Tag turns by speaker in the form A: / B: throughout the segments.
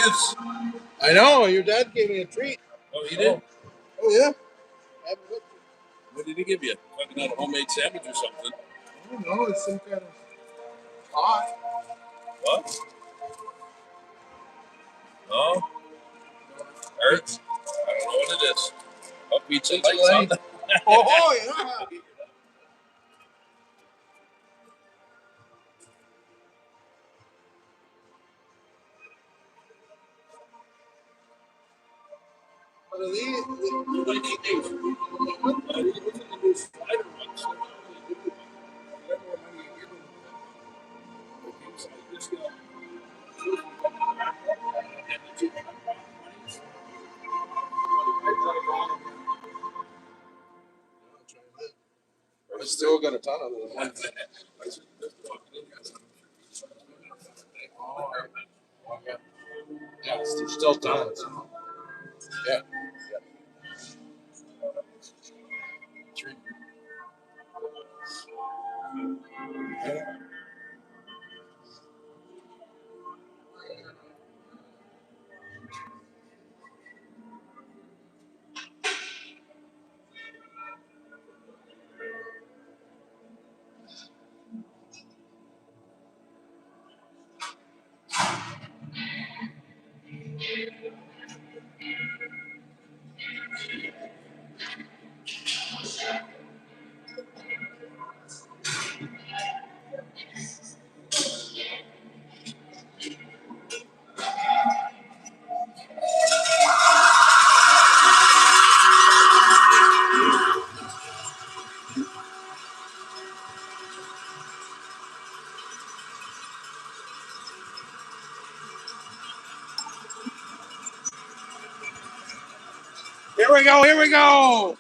A: Gifts.
B: I know. Your dad gave me a treat.
A: Oh, he did?
B: Oh yeah.
A: What did he give you? Fucking out a homemade sandwich or something.
B: I don't know. It's some kind of pie.
A: What? Oh, hurts. I don't know what it is. Oh, pizza lights on.
B: Oh yeah. What are these?
A: What do you think? What's in the new slider ones? Whatever money you give them. Okay, so I just got.
B: I still got a ton of them. Yes, there's still tons. Yeah. Three. Here we go. Here we go.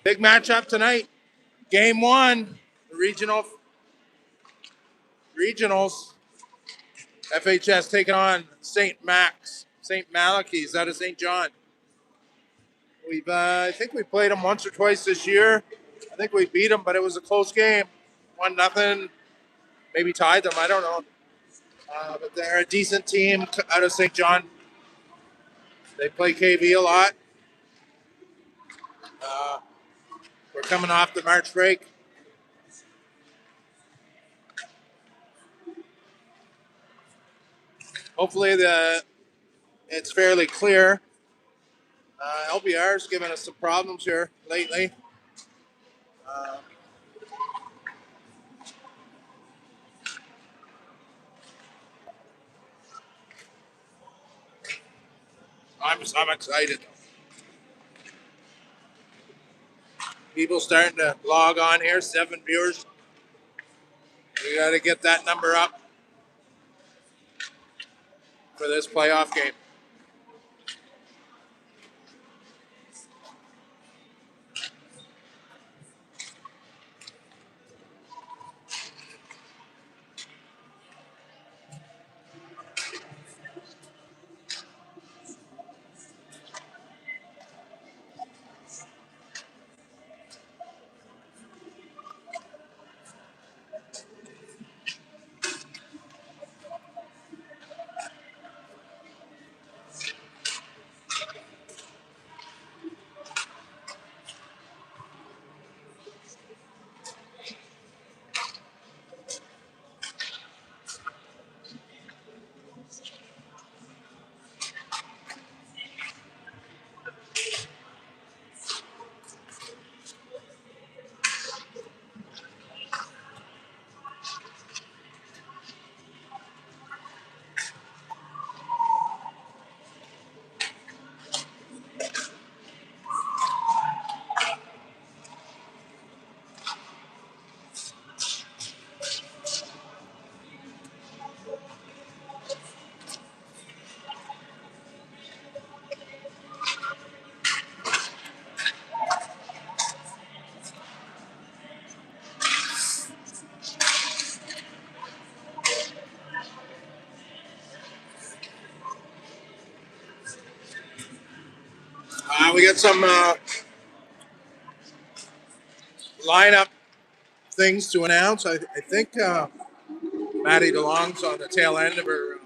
B: Big matchup tonight. Game one. Regionals. FHS taking on St. Malachy's out of St. John. I think we played them once or twice this year. I think we beat them, but it was a close game. 1-0. Maybe tied them. I don't know. But they're a decent team out of St. John. They play KV a lot. We're coming off the March break. Hopefully it's fairly clear. LBR's given us some problems here lately. I'm excited. People starting to log on here. 7 viewers. We got to get that number up for this playoff game. We got some lineup things to announce. I think Maddie DeLong's on the tail end of her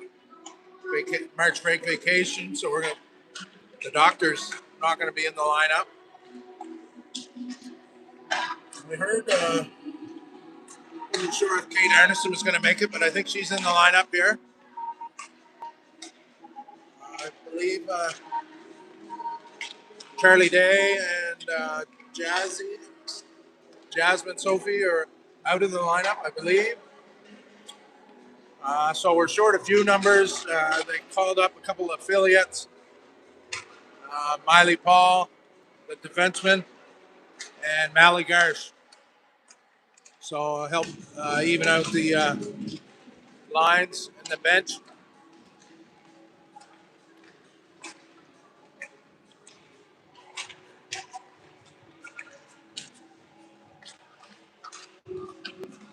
B: March break vacation, so the doctor's not going to be in the lineup. We heard, I'm sure if Kate Arneson was going to make it, but I think she's in the lineup here. I believe Charlie Day and Jasmine Sophie are out of the lineup, I believe. So we're short a few numbers. They called up a couple of affiliates. Miley Paul, the defenseman, and Mally Garsh. So help even out the lines and the bench.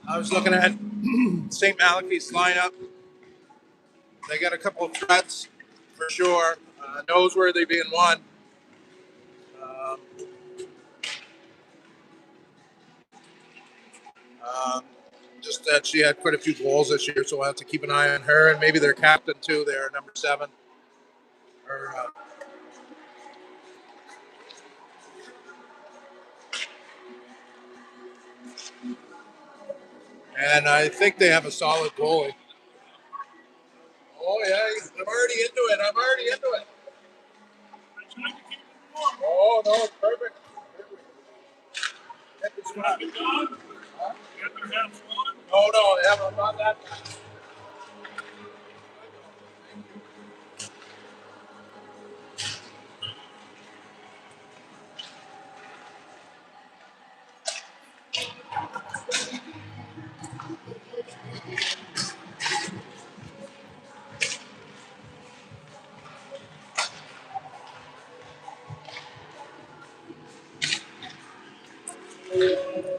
B: I was looking at St. Malachy's lineup. They got a couple of threats for sure. Noseworthy being one. Um, um, just that she had quite a few goals this year, so we'll have to keep an eye on her and maybe their captain too. There, number 7. Or, and I think they have a solid goalie. Oh yeah, I'm already into it. Oh no, it's perfect. Get this one. Huh? No, no, they haven't done that.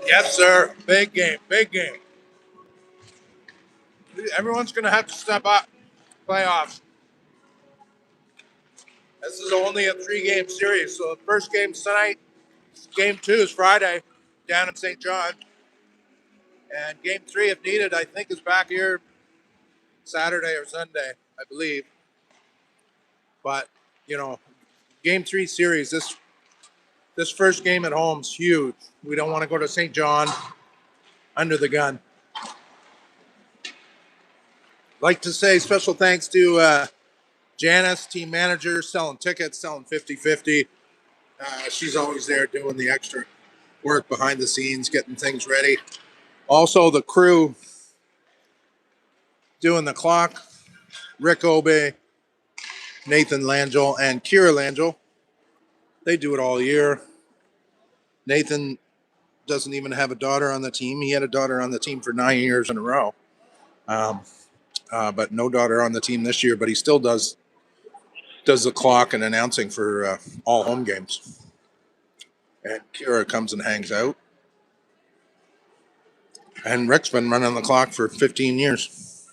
B: Yes, sir. Big game. Big game. Everyone's going to have to step up. Playoffs. This is only a 3-game series. So the first game's tonight. Game 2 is Friday down in St. John. And game 3, if needed, I think is back here Saturday or Sunday, I believe. But, game 3 series, this first game at home is huge. We don't want to go to St. John under the gun. Like to say special thanks to Janice, team manager, selling tickets, selling 50-50. She's always there doing the extra work behind the scenes, getting things ready. Also, the crew doing the clock, Rick Obey, Nathan Langell, and Kira Langell. They do it all year. Nathan doesn't even have a daughter on the team. He had a daughter on the team for 9 years in a row. But no daughter on the team this year, but he still does the clock and announcing for all home games. And Kira comes and hangs out. And Rick's been running the clock for 15 years.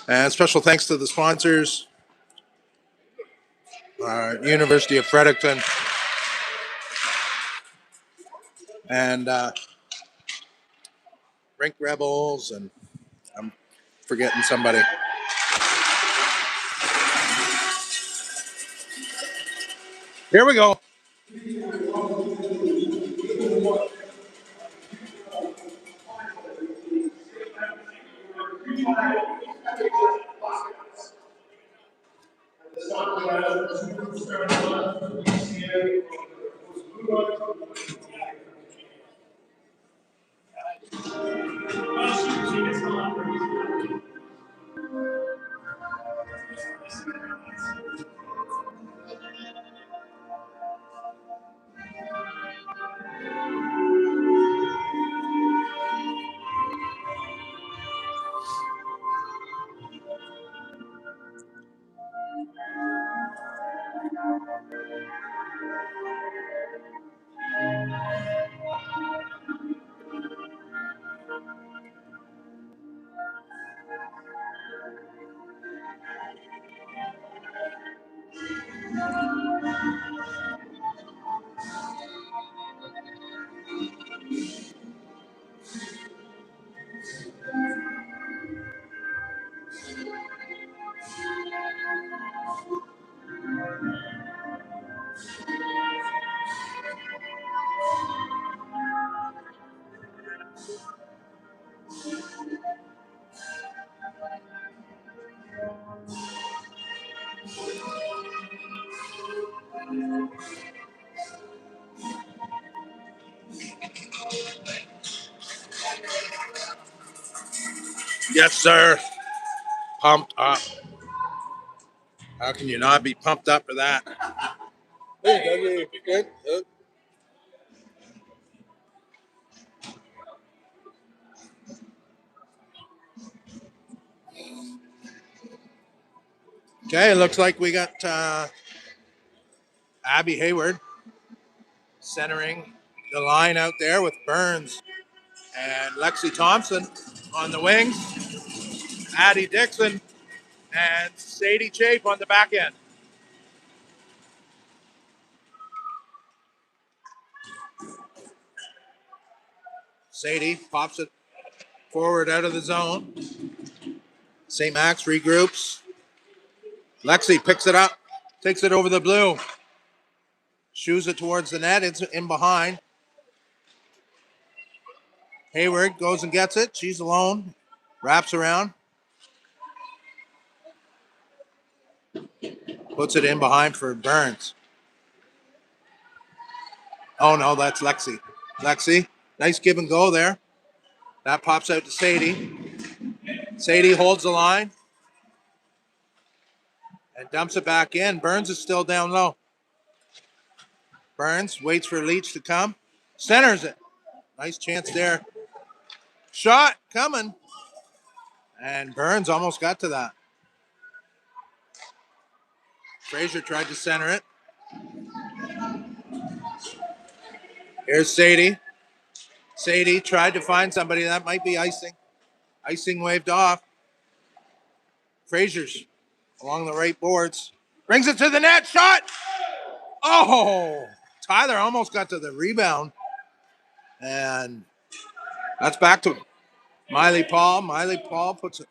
B: And special thanks to the sponsors, University of Fredericton, and Rink Rebels, and I'm forgetting somebody. Here we go. Yes, sir. Pumped up. How can you not be pumped up for that? Hey, good. Okay, it looks like we got Abby Hayward centering the line out there with Burns and Lexi Thompson on the wings, Addie Dixon and Sadie Chape on the back end. Sadie pops it forward out of the zone. St. Max regroups. Lexi picks it up, takes it over the blue, shoos it towards the net. It's in behind. Hayward goes and gets it. She's alone. Wraps around. Puts it in behind for Burns. Oh, no, that's Lexi. Lexi, nice give and go there. That pops out to Sadie. Sadie holds the line and dumps it back in. Burns is still down low. Burns waits for Leach to come. Centers it. Nice chance there. Shot coming. And Burns almost got to that. Frazier tried to center it. Here's Sadie. Sadie tried to find somebody. That might be icing. Icing waved off. Frazier's along the right boards. Brings it to the net. Shot. Oh, Tyler almost got to the rebound. And that's back to Miley Paul. Miley Paul puts a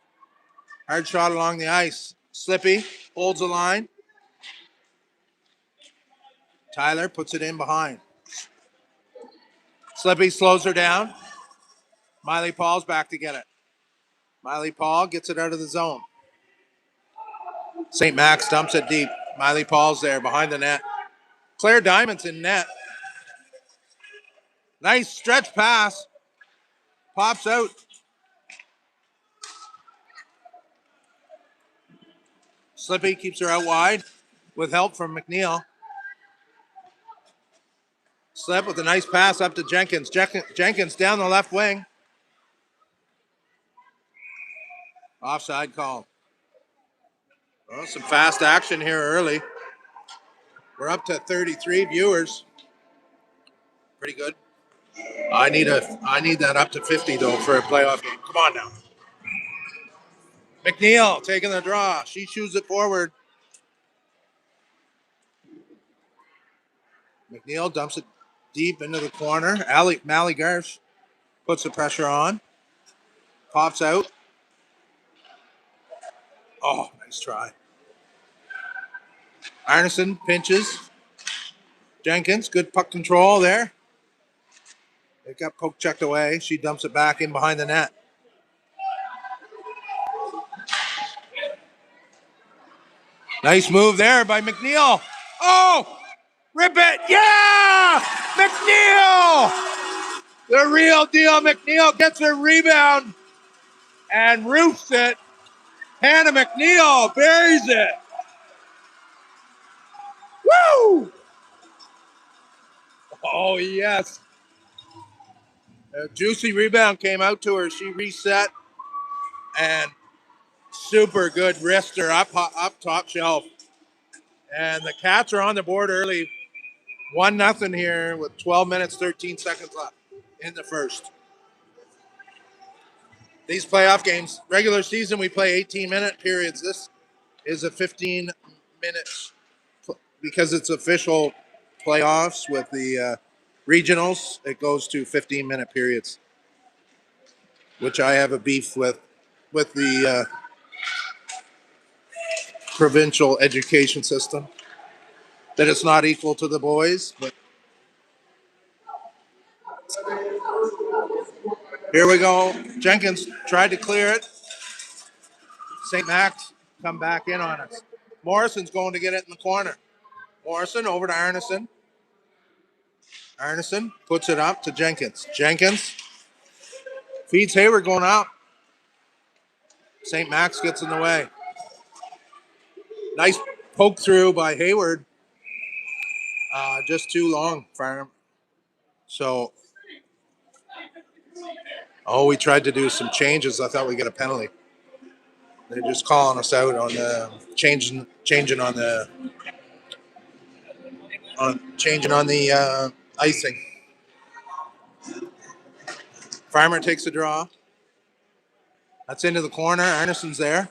B: hard shot along the ice. Slippy holds the line. Tyler puts it in behind. Slippy slows her down. Miley Paul's back to get it. Miley Paul gets it out of the zone. St. Max dumps it deep. Miley Paul's there behind the net. Claire Diamond's in net. Nice stretch pass. Pops out. Slippy keeps her out wide with help from McNeil. Slip with a nice pass up to Jenkins. Jenkins down the left wing. Offside call. Well, some fast action here early. We're up to 33 viewers. Pretty good. I need that up to 50 though for a playoff game. Come on now. McNeil taking the draw. She shoots it forward. McNeil dumps it deep into the corner. Mally Garsh puts the pressure on. Pops out. Oh, nice try. Arneson pinches. Jenkins, good puck control there. It got poke checked away. She dumps it back in behind the net. Nice move there by McNeil. Oh, rip it. Yeah! McNeil! The real deal. McNeil gets a rebound and roofs it. Hannah McNeil buries it. Woo! Oh, yes. A juicy rebound came out to her. She reset and super good wrister up top shelf. And the Cats are on the board early. 1-0 here with 12 minutes, 13 seconds left in the first. These playoff games, regular season, we play 18-minute periods. This is a 15 minutes because it's official playoffs with the regionals. It goes to 15-minute periods, which I have a beef with the provincial education system, that it's not equal to the boys. But here we go. Jenkins tried to clear it. St. Max come back in on us. Morrison's going to get it in the corner. Morrison over to Arneson. Arneson puts it up to Jenkins. Jenkins feeds Hayward going out. St. Max gets in the way. Nice poke through by Hayward. Just too long for him. So, we tried to do some changes. I thought we'd get a penalty. They're just calling us out on the changing on the icing. Farmer takes a draw. That's into the corner. Arneson's there.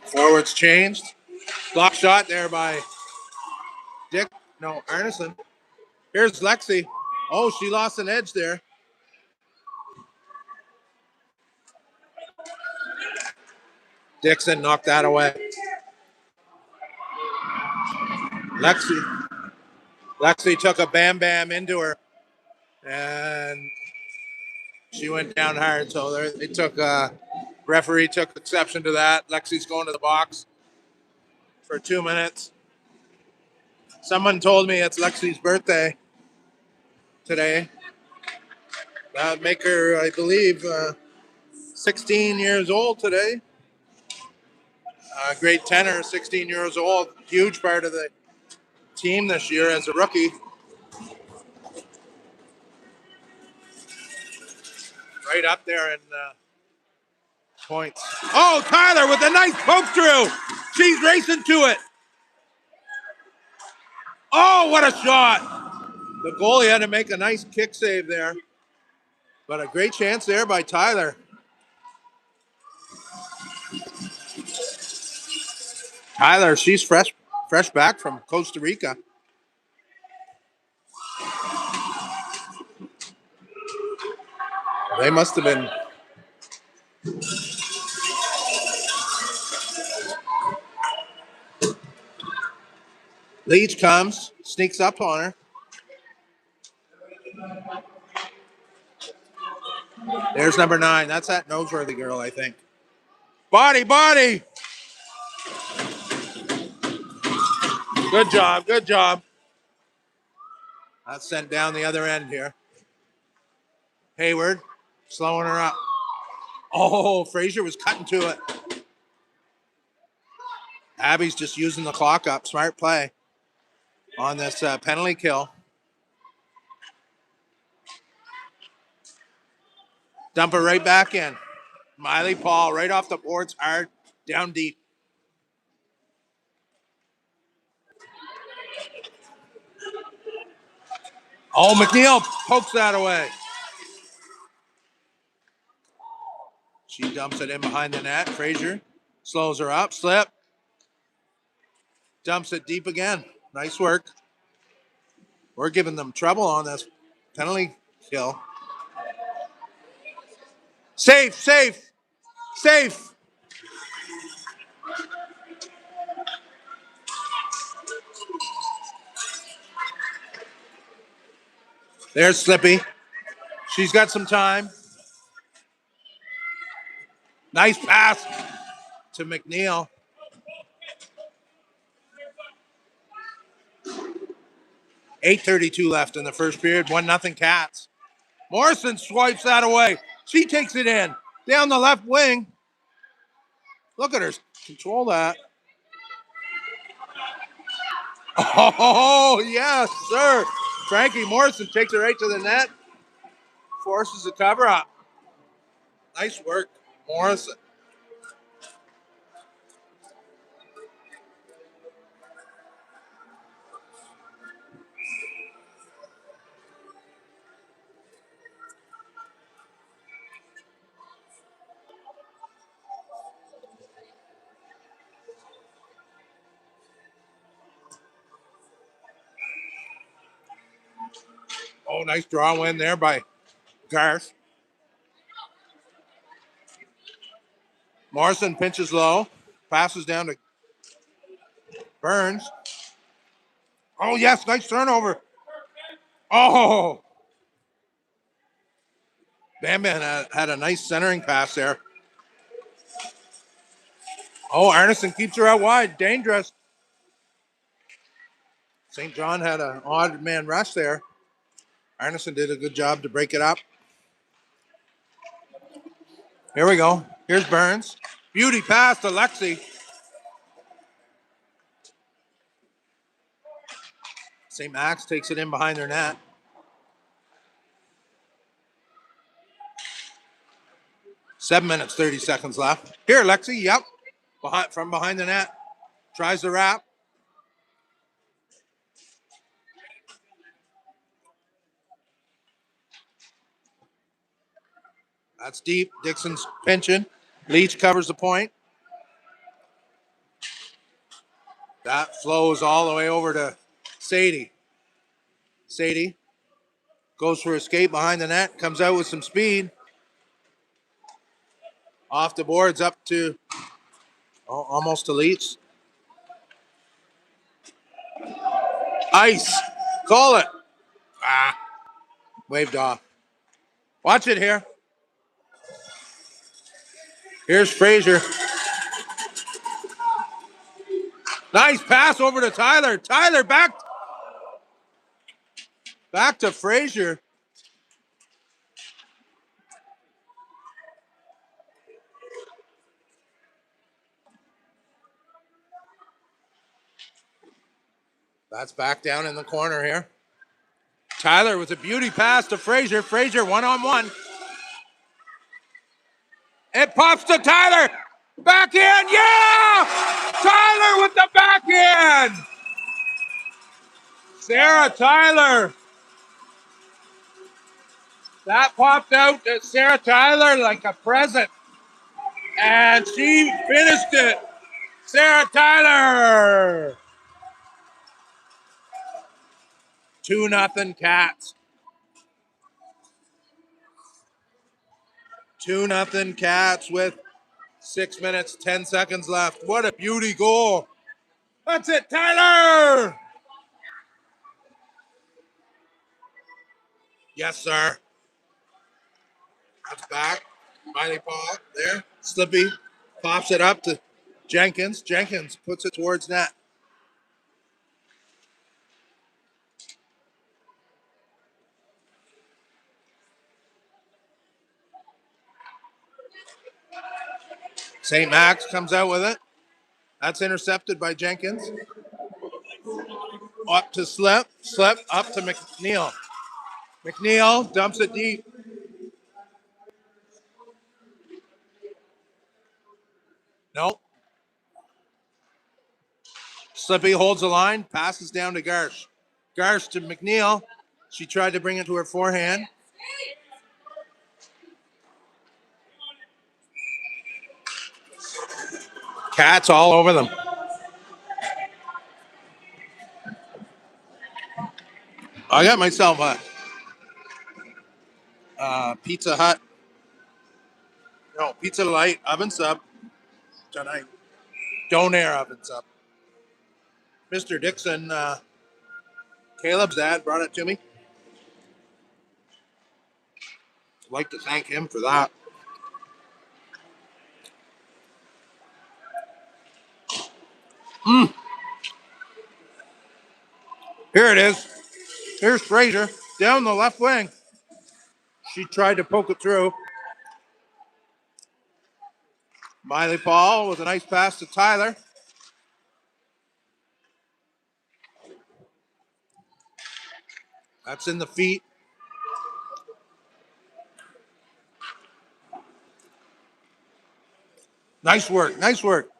B: Forwards changed. Block shot there by Dick. No, Arneson. Here's Lexi. Oh, she lost an edge there. Dixon knocked that away. Lexi took a bam bam into her, and she went down hard. So they took referee took exception to that. Lexi's going to the box for 2 minutes. Someone told me it's Lexi's birthday today. That would make her, I believe, 16 years old today. Great tenor, 16 years old. Huge part of the team this year as a rookie. Right up there in points. Oh, Tyler with a nice poke through. She's racing to it. Oh, what a shot. The goalie had to make a nice kick save there. But a great chance there by Tyler. Tyler, she's fresh back from Costa Rica. They must have been. Leach comes, sneaks up on her. There's number 9. That's that Noseworthy girl, I think. Body. Good job. That's sent down the other end here. Hayward slowing her up. Oh, Frazier was cutting to it. Abby's just using the clock up. Smart play on this penalty kill. Dump it right back in. Miley Paul right off the boards hard, down deep. Oh, McNeil pokes that away. She dumps it in behind the net. Frazier slows her up. Slip. Dumps it deep again. Nice work. We're giving them trouble on this penalty kill. Safe. There's Slippy. She's got some time. Nice pass to McNeil. 8:32 left in the first period. 1-0 Cats. Morrison swipes that away. She takes it in. Down the left wing. Look at her control that. Oh, yes, sir. Frankie Morrison takes it right to the net. Forces the cover up. Nice work, Morrison. Oh, nice draw win there by Garth. Morrison pinches low. Passes down to Burns. Oh, yes, nice turnover. Oh. Bam had a nice centering pass there. Oh, Arneson keeps her out wide. Dangerous. St. John had an odd man rush there. Arneson did a good job to break it up. Here we go. Here's Burns. Beauty pass to Lexi. St. Max takes it in behind their net. Seven minutes, 30 seconds left. Here, Lexi. Yep. From behind the net. Tries the wrap. That's deep. Dixon's pinching. Leach covers the point. That flows all the way over to Sadie. Sadie goes for a skate behind the net. Comes out with some speed. Off the boards up to almost to Leach. Ice. Call it. Ah. Waved off. Watch it here. Here's Frazier. Nice pass over to Tyler. Tyler back to Frazier. That's back down in the corner here. Tyler with a beauty pass to Frazier. Frazier one-on-one. It pops to Tyler. Back in. Yeah! Tyler with the backhand. Sarah Tyler. That popped out to Sarah Tyler like a present. And she finished it. Sarah Tyler. 2-0 Cats. 2-0 Cats with 6 minutes, 10 seconds left. What a beauty goal. That's it, Tyler. Yes, sir. That's back. Miley Paul there. Slippy pops it up to Jenkins. Jenkins puts it towards net. St. Max comes out with it. That's intercepted by Jenkins. Up to Slip. Slip up to McNeil. McNeil dumps it deep. Nope. Slippy holds the line, passes down to Garsh. Garsh to McNeil. She tried to bring it to her forehand. Cats all over them. I got myself a Pizza Hut. No, Pizza Light oven sub tonight. Donair oven sub. Mr. Dixon, Caleb's dad brought it to me. I'd like to thank him for that. Here it is. Here's Frazier down the left wing. She tried to poke it through. Miley Paul with a nice pass to Tyler. That's in the feet. Nice work. Nice work.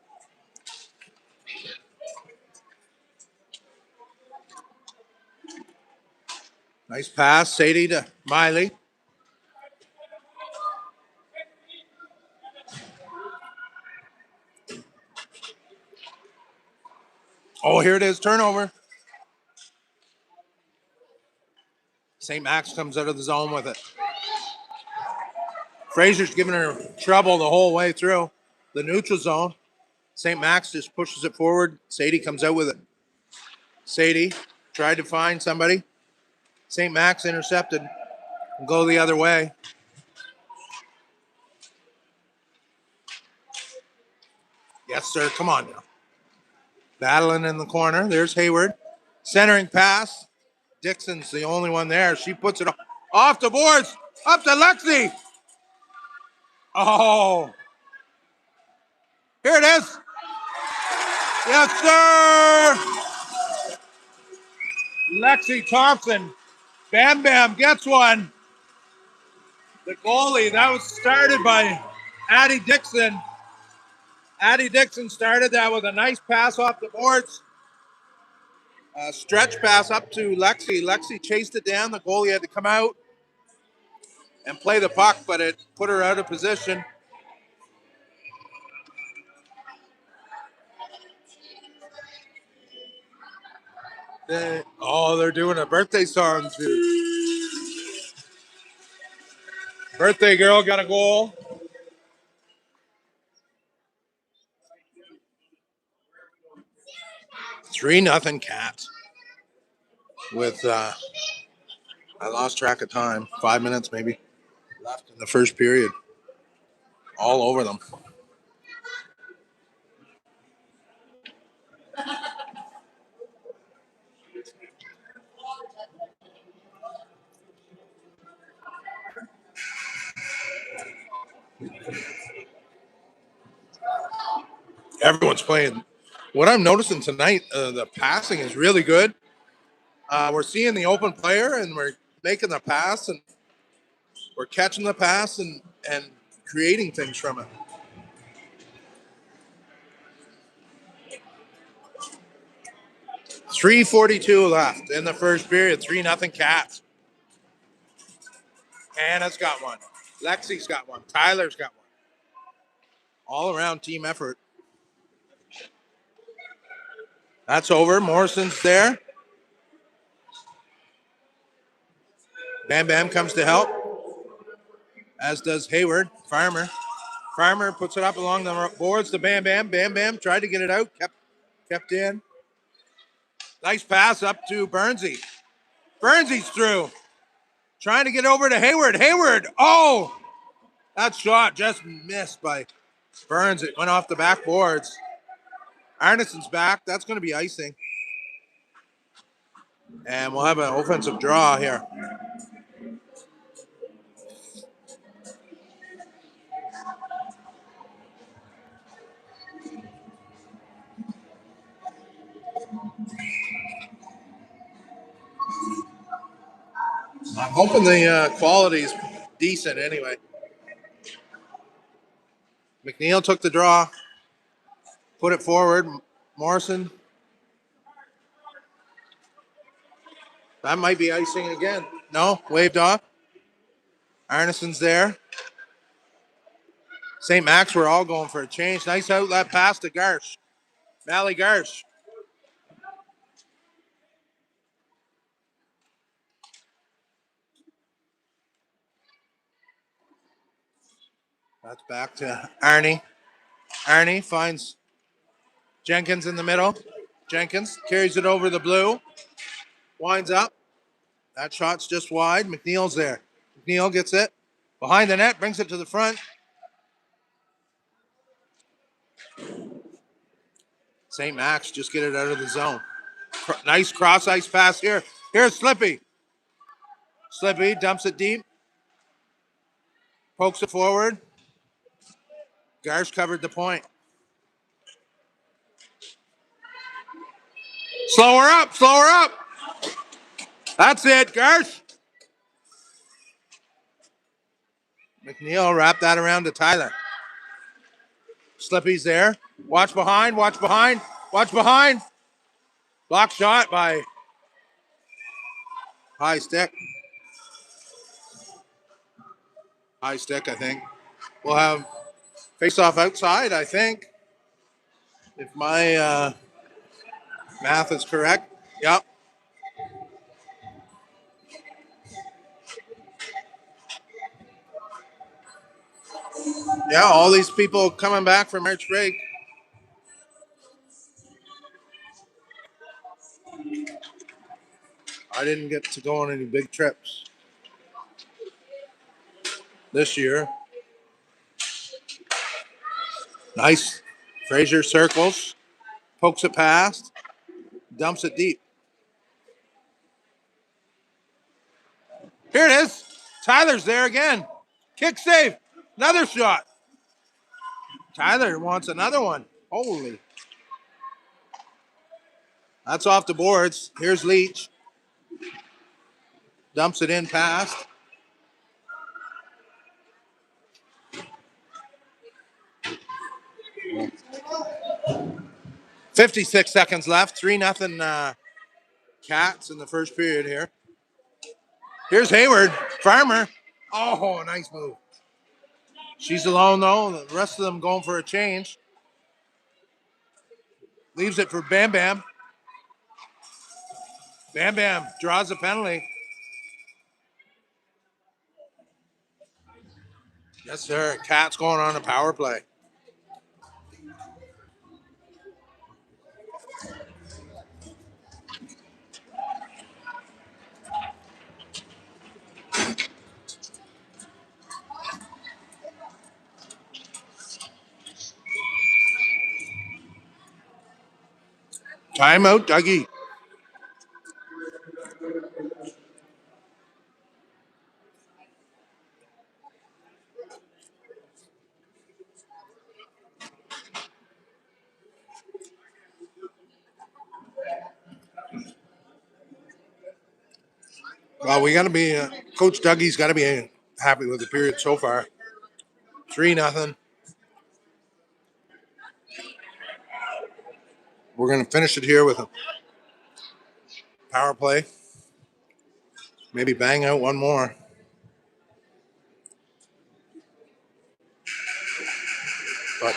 B: Nice pass. Sadie to Miley. Oh, here it is. Turnover. St. Max comes out of the zone with it. Frazier's giving her trouble the whole way through the neutral zone. St. Max just pushes it forward. Sadie comes out with it. Sadie tried to find somebody. St. Max intercepted and go the other way. Yes, sir. Come on now. Battling in the corner. There's Hayward. Centering pass. Dixon's the only one there. She puts it off the boards. Up to Lexi. Oh. Here it is. Yes, sir. Lexi Thompson. Bam Bam gets one. The goalie. That was started by Addie Dixon. Addie Dixon started that with a nice pass off the boards. A stretch pass up to Lexi. Lexi chased it down. The goalie had to come out and play the puck, but it put her out of position. They're doing a birthday song too. Birthday girl got a goal. 3-0 Cats. With I lost track of time. 5 minutes maybe left in the first period. All over them. Everyone's playing. What I'm noticing tonight, the passing is really good. We're seeing the open player and we're making the pass and we're catching the pass and creating things from it. 3:42 left in the first period. 3-0 Cats. Hannah's got one. Lexi's got one. Tyler's got one. All around team effort. That's over. Morrison's there. Bam Bam comes to help, as does Hayward. Farmer puts it up along the boards to Bam Bam. Bam Bam tried to get it out. Kept in. Nice pass up to Burnsy. Burnsy's through. Trying to get over to Hayward. Hayward. Oh! That shot just missed by Burns. It went off the backboards. Arneson's back. That's going to be icing. And we'll have an offensive draw here. I'm hoping the quality's decent anyway. McNeil took the draw, put it forward. Morrison. That might be icing again. No, waved off. Arneson's there. St. Max, we're all going for a change. Nice outlet pass to Garsh. Mally Garsh. That's back to Arnie. Arnie finds Jenkins in the middle. Jenkins carries it over the blue. Winds up. That shot's just wide. McNeil's there. McNeil gets it. Behind the net, brings it to the front. St. Max just get it out of the zone. Nice cross ice pass here. Here's Slippy. Slippy dumps it deep. Pokes it forward. Garsh covered the point. Slow her up. Slow her up. That's it, Garsh. McNeil wrapped that around to Tyler. Slippy's there. Watch behind. Watch behind. Watch behind. Block shot by High Stick. High Stick, I think. We'll have face-off outside, I think. If my math is correct. Yep. Yeah, all these people coming back from March break. I didn't get to go on any big trips this year. Nice Frazier circles, pokes it past, dumps it deep. Here it is. Tyler's there again. Kick save. Another shot. Tyler wants another one. Holy. That's off the boards. Here's Leach. Dumps it in past. 56 seconds left. 3-0 Cats in the first period here. Here's Hayward. Farmer. Oh, nice move. She's alone, though. The rest of them going for a change. Leaves it for Bam Bam. Bam Bam draws a penalty. Yes, sir. Cats going on a power play. Timeout, Dougie. Well, we got to be, Coach Dougie's got to be happy with the period so far. 3-0. We're going to finish it here with a power play. Maybe bang out one more. But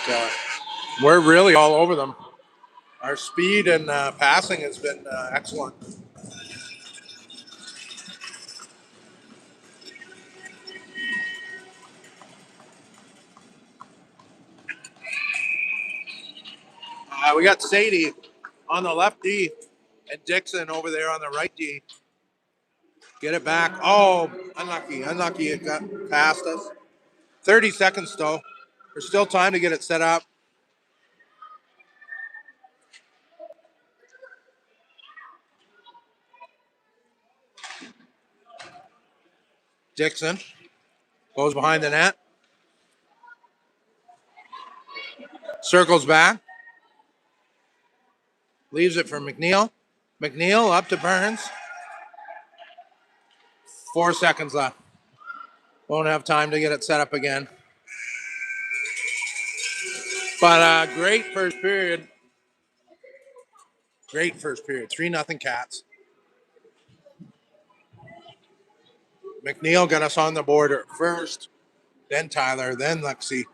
B: we're really all over them. Our speed and passing has been excellent. We got Sadie on the left D and Dixon over there on the right D. Get it back. Oh, unlucky. It got past us. 30 seconds though. There's still time to get it set up. Dixon goes behind the net. Circles back. Leaves it for McNeil. McNeil up to Burns. 4 seconds left. Won't have time to get it set up again. But great first period. Great first period. 3-0 Cats. McNeil got us on the board at first. Then Tyler. Then Lexi.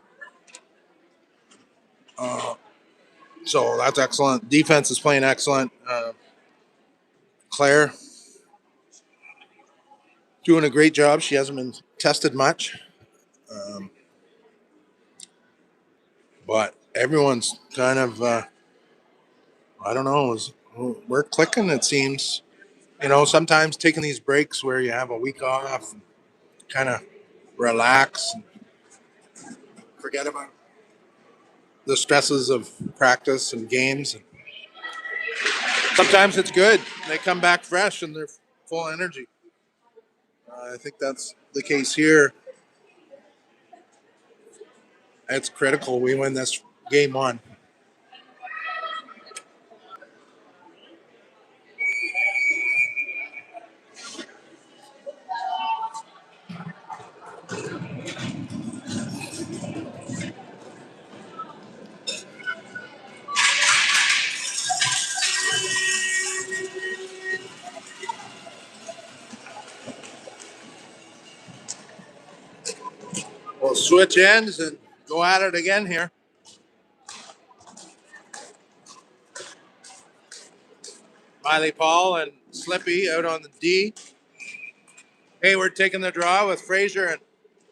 B: So that's excellent. Defense is playing excellent. Claire doing a great job. She hasn't been tested much. But everyone's kind of, I don't know, we're clicking, it seems. You know, sometimes taking these breaks where you have a week off, and kind of relax, and forget about the stresses of practice and games. Sometimes it's good. They come back fresh and they're full energy. I think that's the case here. It's critical we win this game one. We'll switch ends and go at it again here. Miley Paul and Slippy out on the D. Hayward taking the draw with Frazier and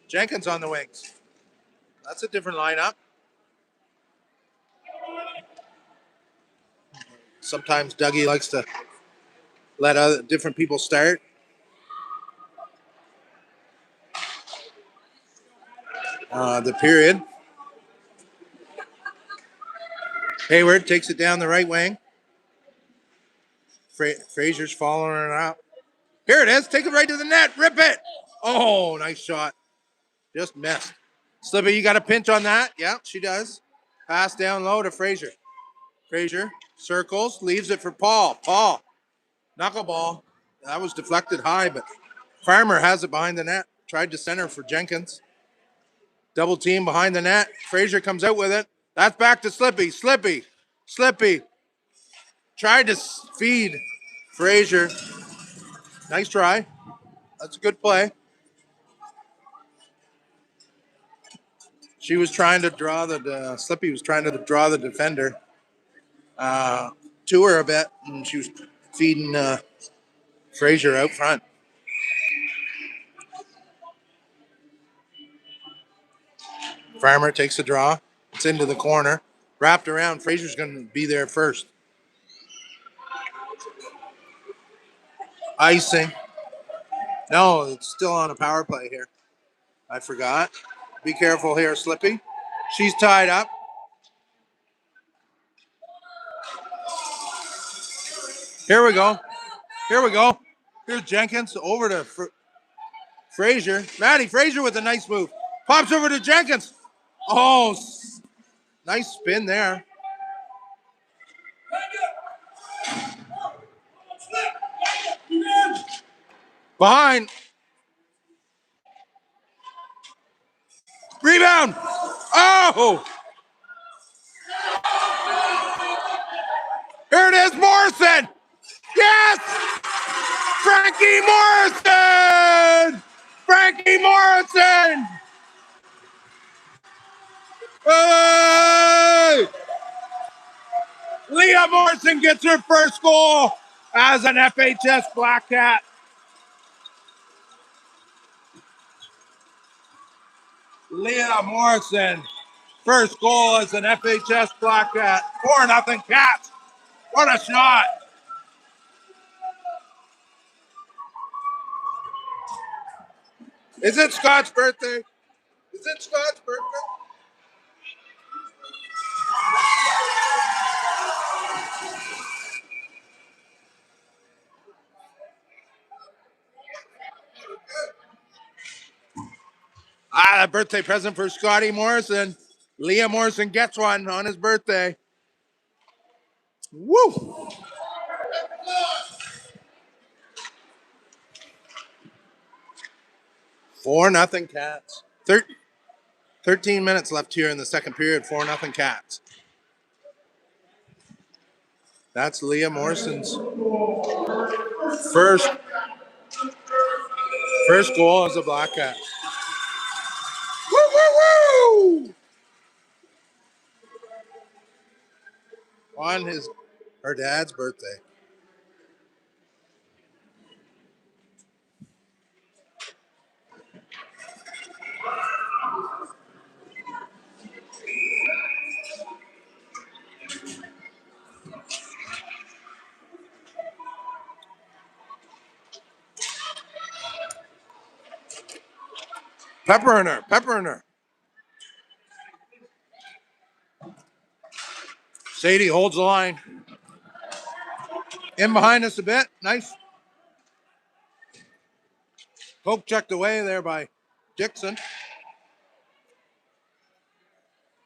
B: Jenkins on the wings. That's a different lineup. Sometimes Dougie likes to let other different people start. The period. Hayward takes it down the right wing. Fraser's following it up. Here it is. Take it right to the net. Rip it. Oh, nice shot. Just missed. Slippy, you got a pinch on that? Yeah, she does. Pass down low to Fraser. Fraser circles, leaves it for Paul. Paul, knuckleball. That was deflected high, but Farmer has it behind the net. Tried to center for Jenkins. Double team behind the net. Fraser comes out with it. That's back to Slippy. Slippy. Tried to feed Fraser. Nice try. That's a good play. She was trying to draw Slippy was trying to draw the defender to her a bit, and she was feeding Fraser out front. Farmer takes a draw. It's into the corner. Wrapped around. Fraser's going to be there first. Icing. No, it's still on a power play here. I forgot. Be careful here, Slippy. She's tied up. Here we go. Here's Jenkins over to Fraser. Maddie Fraser with a nice move. Pops over to Jenkins. Oh, nice spin there. Behind. Rebound. Oh. Here it is, Morrison. Yes. Frankie Morrison. Hey! Leah Morrison gets her first goal as an FHS Black Cat. Leah Morrison, first goal as an FHS Black Cat. 4-0 Cats. What a shot. Is it Scott's birthday? A birthday present for Scotty Morrison. Leah Morrison gets one on his birthday. Woo! Four nothing Cats. 13 minutes left here in the second period. 4-0 Cats. That's Leah Morrison's first goal as a Black Cat. Woo, woo, woo! On her dad's birthday. Pepper in her. Sadie holds the line. In behind us a bit. Nice. Poke checked away there by Dixon.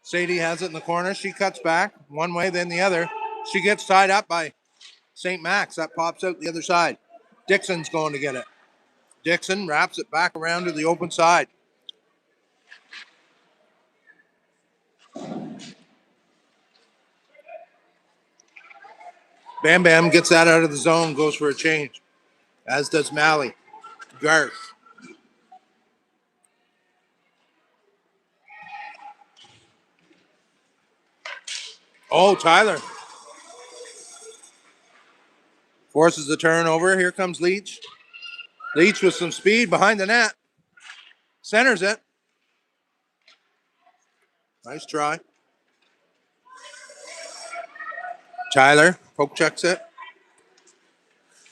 B: Sadie has it in the corner. She cuts back one way, then the other. She gets tied up by St. Max. That pops out the other side. Dixon's going to get it. Dixon wraps it back around to the open side. Bam Bam gets that out of the zone, goes for a change, as does Mally. Garth. Oh, Tyler. Forces the turnover. Here comes Leach. Leach with some speed behind the net. Centers it. Nice try. Tyler poke checks it.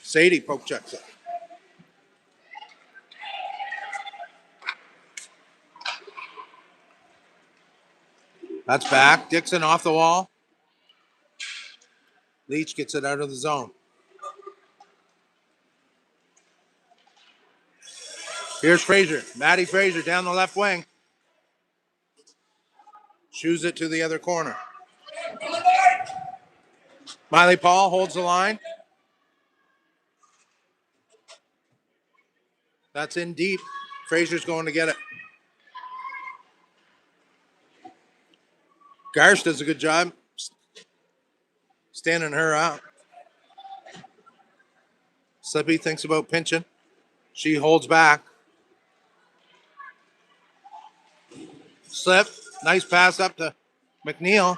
B: Sadie poke checks it. That's back. Dixon off the wall. Leach gets it out of the zone. Here's Fraser. Maddie Fraser down the left wing. Shoos it to the other corner. Miley Paul holds the line. That's in deep. Fraser's going to get it. Garsh does a good job standing her out. Slippy thinks about pinching. She holds back. Slip. Nice pass up to McNeil,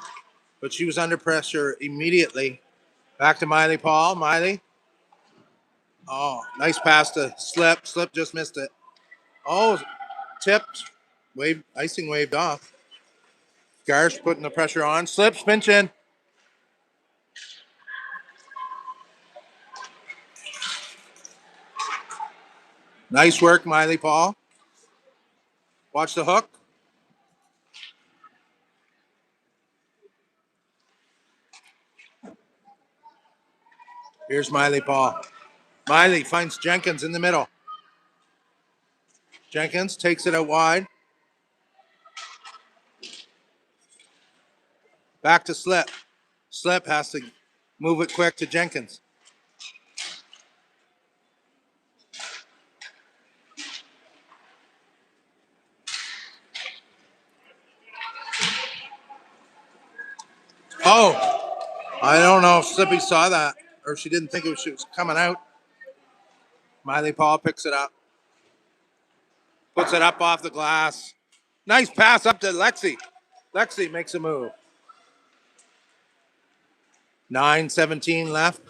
B: but she was under pressure immediately. Back to Miley Paul. Miley. Oh, nice pass to Slip. Slip just missed it. Oh, tipped. Icing waved off. Garsh putting the pressure on. Slips pinching. Nice work, Miley Paul. Watch the hook. Here's Miley Paul. Miley finds Jenkins in the middle. Jenkins takes it out wide. Back to Slip. Slip has to move it quick to Jenkins. Oh, I don't know if Slippy saw that or she didn't think she was coming out. Miley Paul picks it up. Puts it up off the glass. Nice pass up to Lexi. Lexi makes a move. 9:17 left.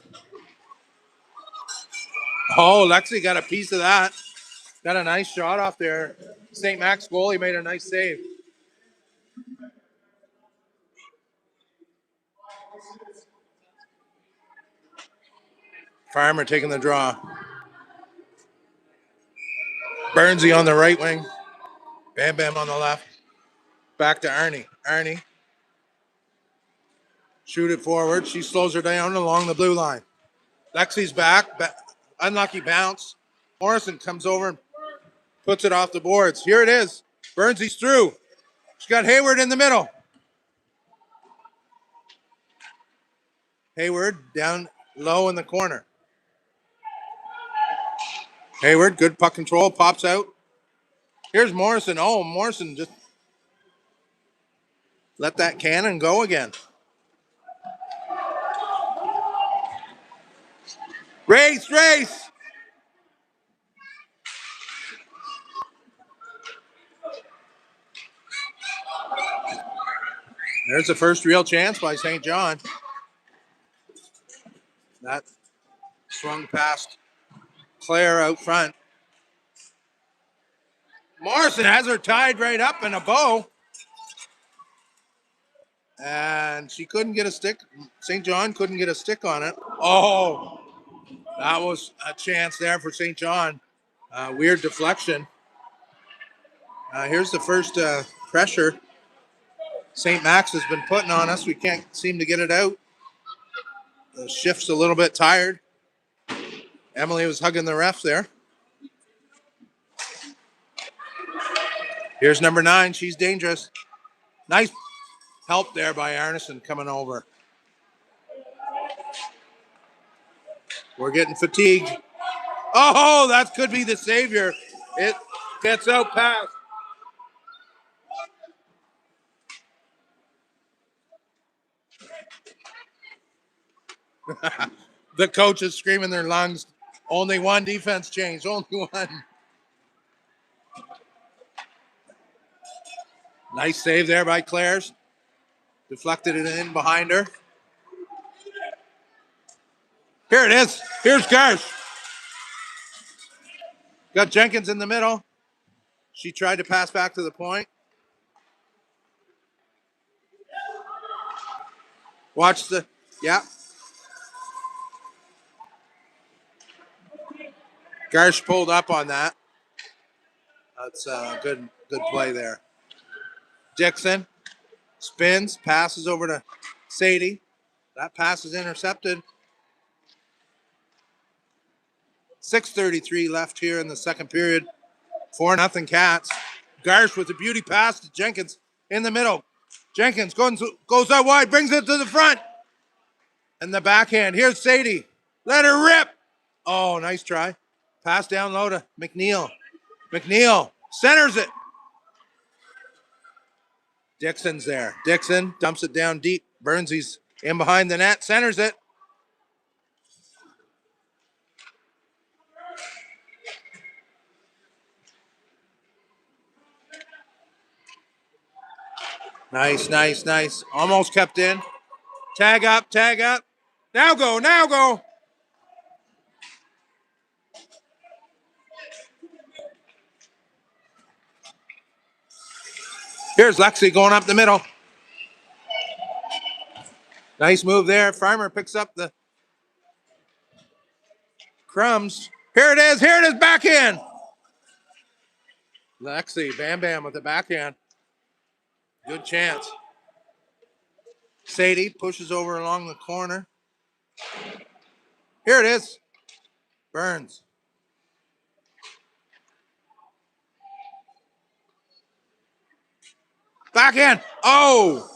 B: Oh, Lexi got a piece of that. Got a nice shot off there. St. Max goalie made a nice save. Farmer taking the draw. Burnsy on the right wing. Bam Bam on the left. Back to Arnie. Arnie. Shoot it forward. She slows her down along the blue line. Lexi's back. Unlucky bounce. Morrison comes over and puts it off the boards. Here it is. Burnsy's through. She's got Hayward in the middle. Hayward down low in the corner. Hayward, good puck control, pops out. Here's Morrison. Oh, Morrison just let that cannon go again. Race, race. There's the first real chance by St. John. That swung past Claire out front. Morrison has her tied right up in a bow. And she couldn't get a stick. St. John couldn't get a stick on it. Oh, that was a chance there for St. John. Weird deflection. Here's the first pressure St. Max has been putting on us. We can't seem to get it out. The shift's a little bit tired. Emily was hugging the ref there. Here's number 9. She's dangerous. Nice help there by Arneson coming over. We're getting fatigued. Oh, that could be the savior. It gets out past. The coach is screaming their lungs. Only one defense change. Only one. Nice save there by Claire's. Deflected it in behind her. Here it is. Here's Garsh. Got Jenkins in the middle. She tried to pass back to the point. Watch the, yeah. Garsh pulled up on that. That's a good play there. Dixon spins, passes over to Sadie. That pass is intercepted. 6:33 left here in the second period. 4-0 Cats. Garsh with a beauty pass to Jenkins in the middle. Jenkins goes out wide, brings it to the front. And the backhand. Here's Sadie. Let her rip. Oh, nice try. Pass down low to McNeil. McNeil centers it. Dixon's there. Dixon dumps it down deep. Burnsy's in behind the net, centers it. Nice. Almost kept in. Tag up. Now go. Here's Lexi going up the middle. Nice move there. Farmer picks up the crumbs. Here it is back in. Lexi, Bam with the backhand. Good chance. Sadie pushes over along the corner. Here it is. Burns. Back in. Oh!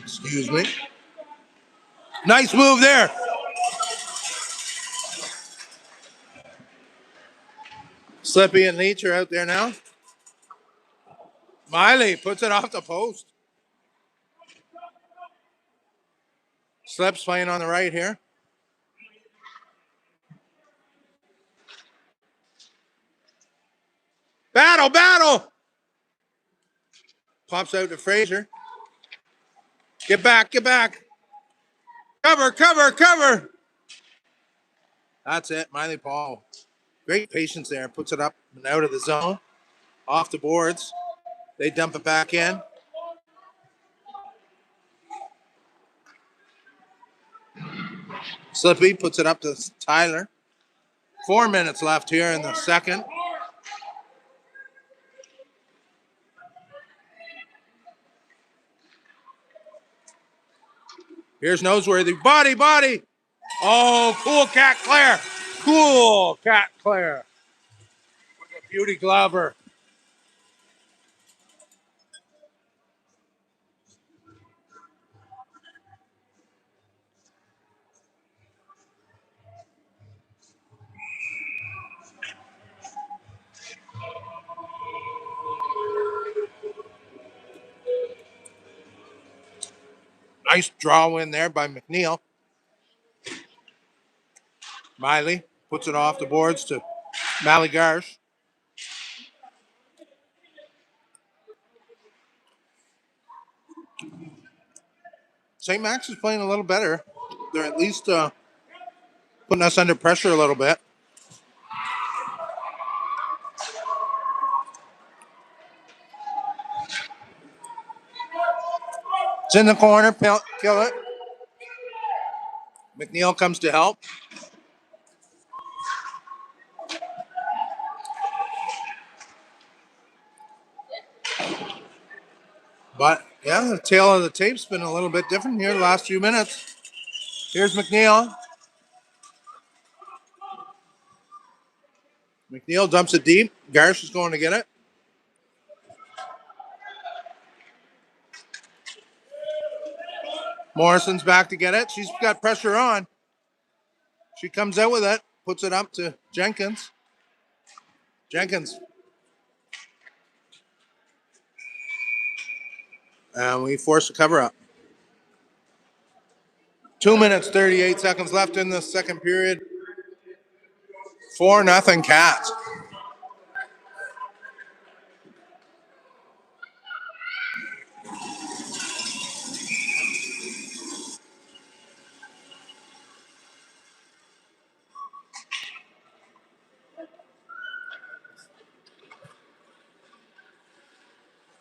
B: Excuse me. Nice move there. Slippy and Leach are out there now. Miley puts it off the post. Slips playing on the right here. Battle! Pops out to Fraser. Get back. Cover. That's it, Miley Paul. Great patience there. Puts it up and out of the zone. Off the boards. They dump it back in. Slippy puts it up to Tyler. 4 minutes left here in the second. Here's Noseworthy. Body. Oh, cool Cat Claire. With a beauty glover. Nice draw in there by McNeil. Miley puts it off the boards to Maligarsh. St. Max is playing a little better. They're at least putting us under pressure a little bit. It's in the corner. Kill it. McNeil comes to help. But, yeah, the tail of the tape's been a little bit different here the last few minutes. Here's McNeil. McNeil dumps it deep. Garsh is going to get it. Morrison's back to get it. She's got pressure on. She comes out with it. Puts it up to Jenkins. And we force a cover up. 2 minutes, 38 seconds left in the second period. 4-0 Cats.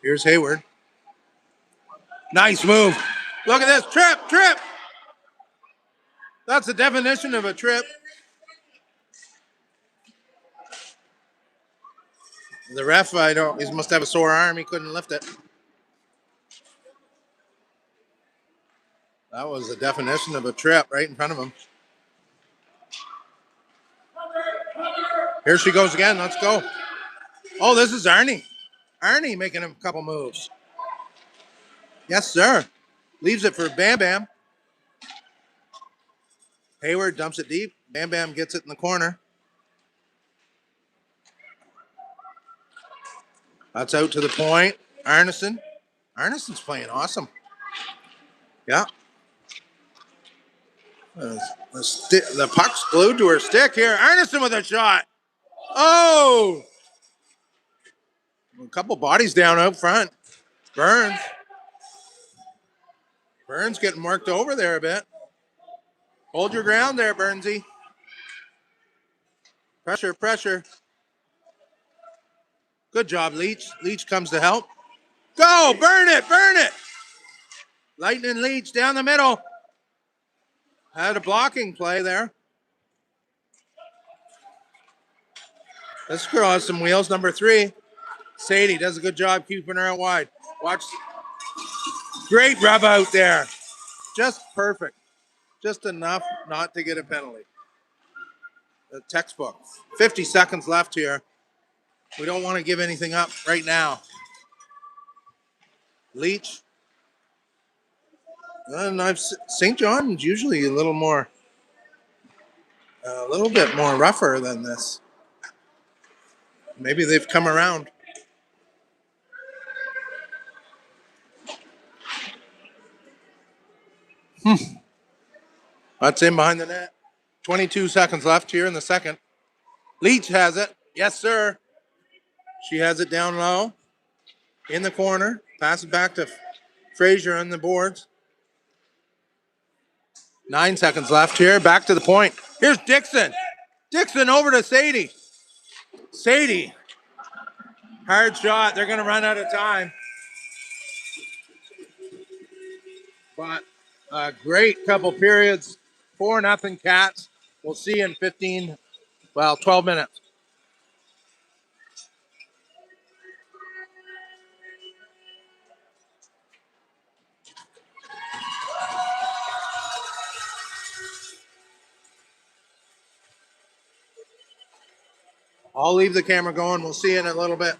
B: Here's Hayward. Nice move. Look at this. Trip. That's the definition of a trip. The ref, he must have a sore arm. He couldn't lift it. That was the definition of a trip right in front of him. Here she goes again. Let's go. Oh, this is Arnie. Arnie making a couple moves. Yes, sir. Leaves it for Bam Bam. Hayward dumps it deep. Bam Bam gets it in the corner. That's out to the point. Arneson. Arneson's playing awesome. Yeah. The puck's glued to her stick here. Arneson with a shot. Oh! A couple bodies down out front. Burns. Burns getting worked over there a bit. Hold your ground there, Burnsy. Pressure, pressure. Good job, Leach. Leach comes to help. Go! Burn it! Burn it! Lightning Leach down the middle. Had a blocking play there. This girl has some wheels. Number 3. Sadie does a good job keeping her out wide. Watch. Great rub out there. Just perfect. Just enough not to get a penalty. The textbook. 50 seconds left here. We don't want to give anything up right now. Leach. And St. John's usually a little bit more rougher than this. Maybe they've come around. That's in behind the net. 22 seconds left here in the second. Leach has it. Yes, sir. She has it down low. In the corner. Pass it back to Frazier on the boards. 9 seconds left here. Back to the point. Here's Dixon. Dixon over to Sadie. Sadie. Hard shot. They're going to run out of time. But a great couple periods. 4-0 Cats. We'll see in 12 minutes. I'll leave the camera going. We'll see you in a little bit.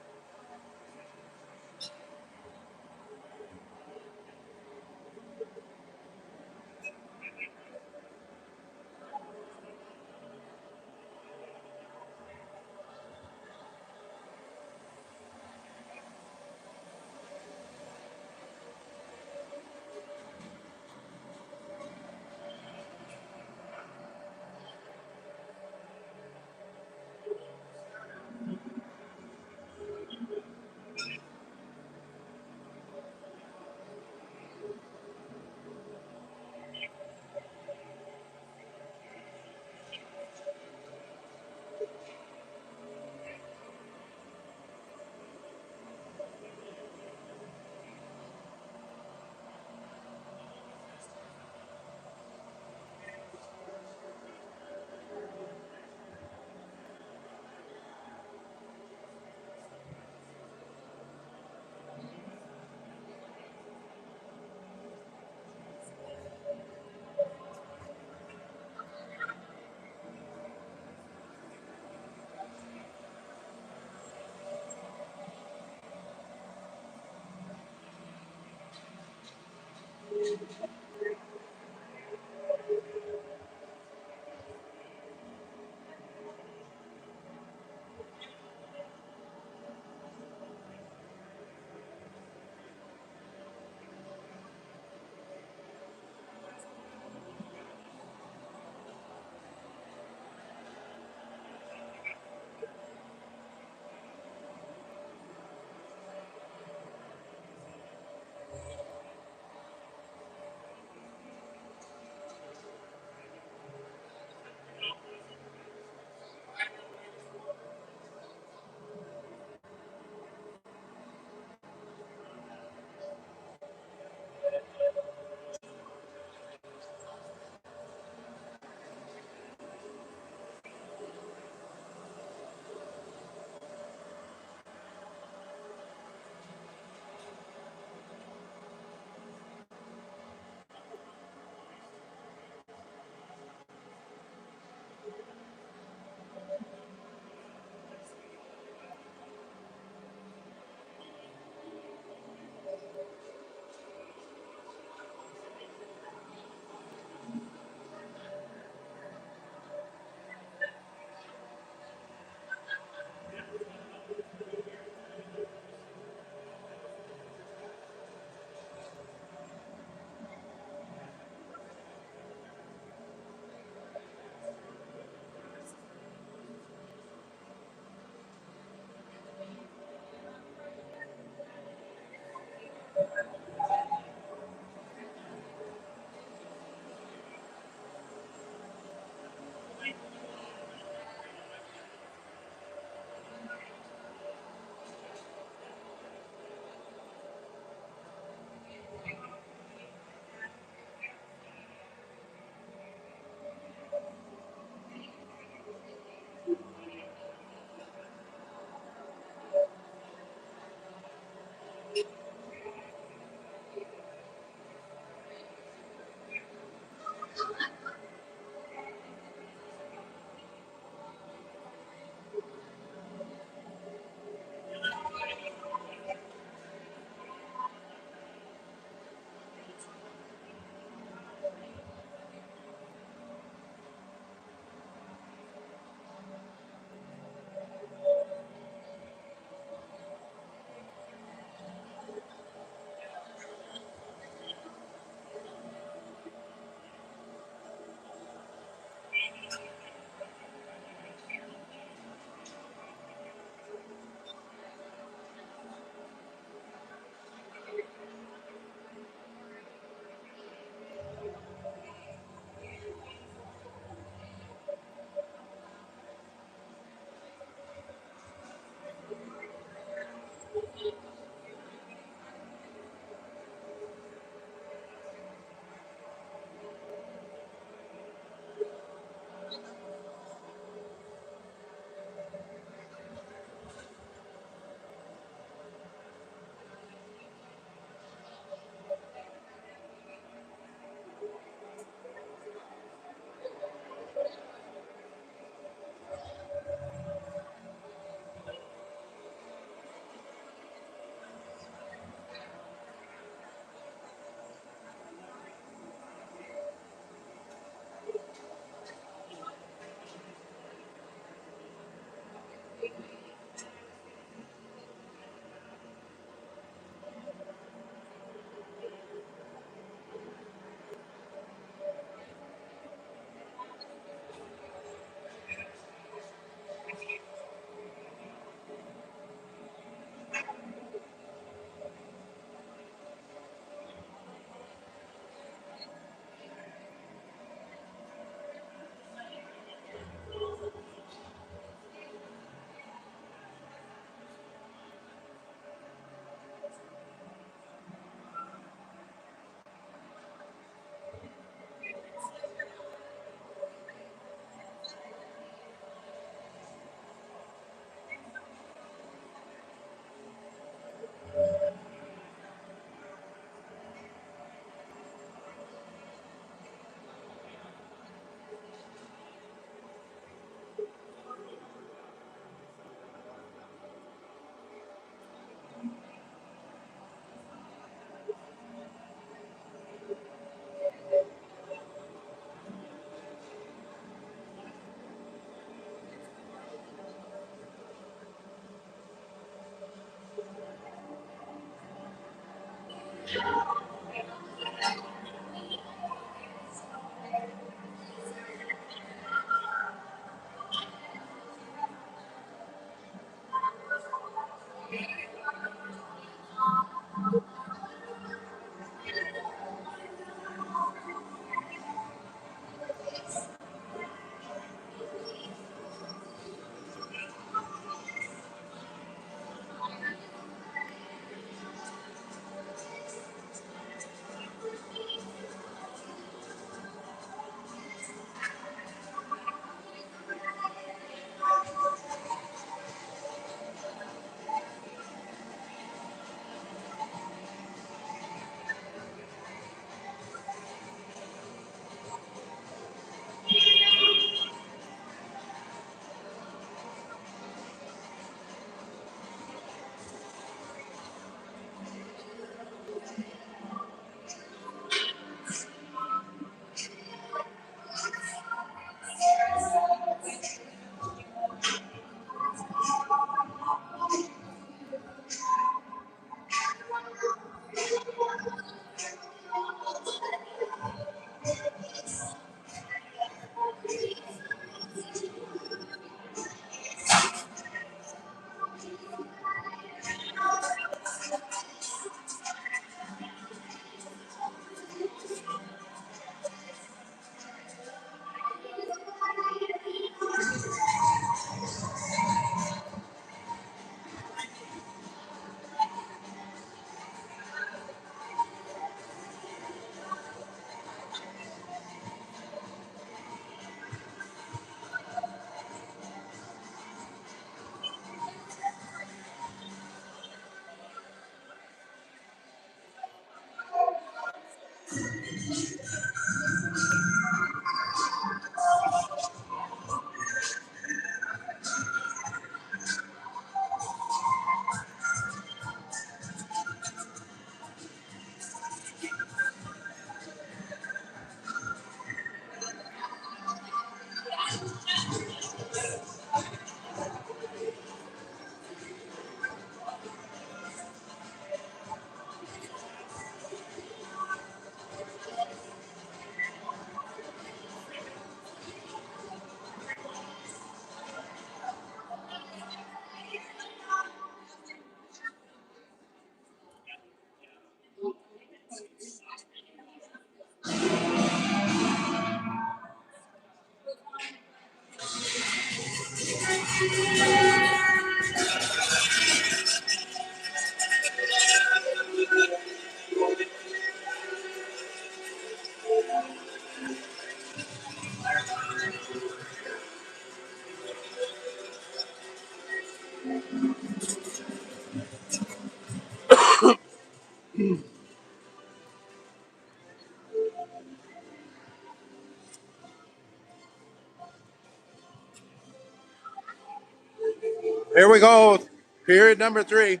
B: Here we go. Period number 3.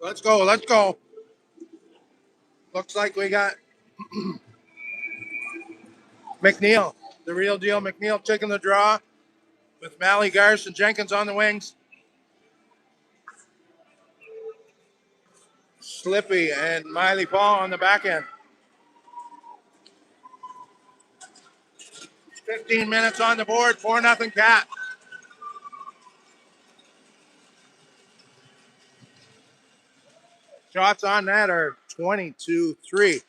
B: Let's go. Let's go. Looks like we got McNeil, the real deal. McNeil taking the draw with Mally, Garsh, and Jenkins on the wings. Slippy and Miley Paul on the back end. 15 minutes on the board, 4-0 Cat. Shots on that are 22-3.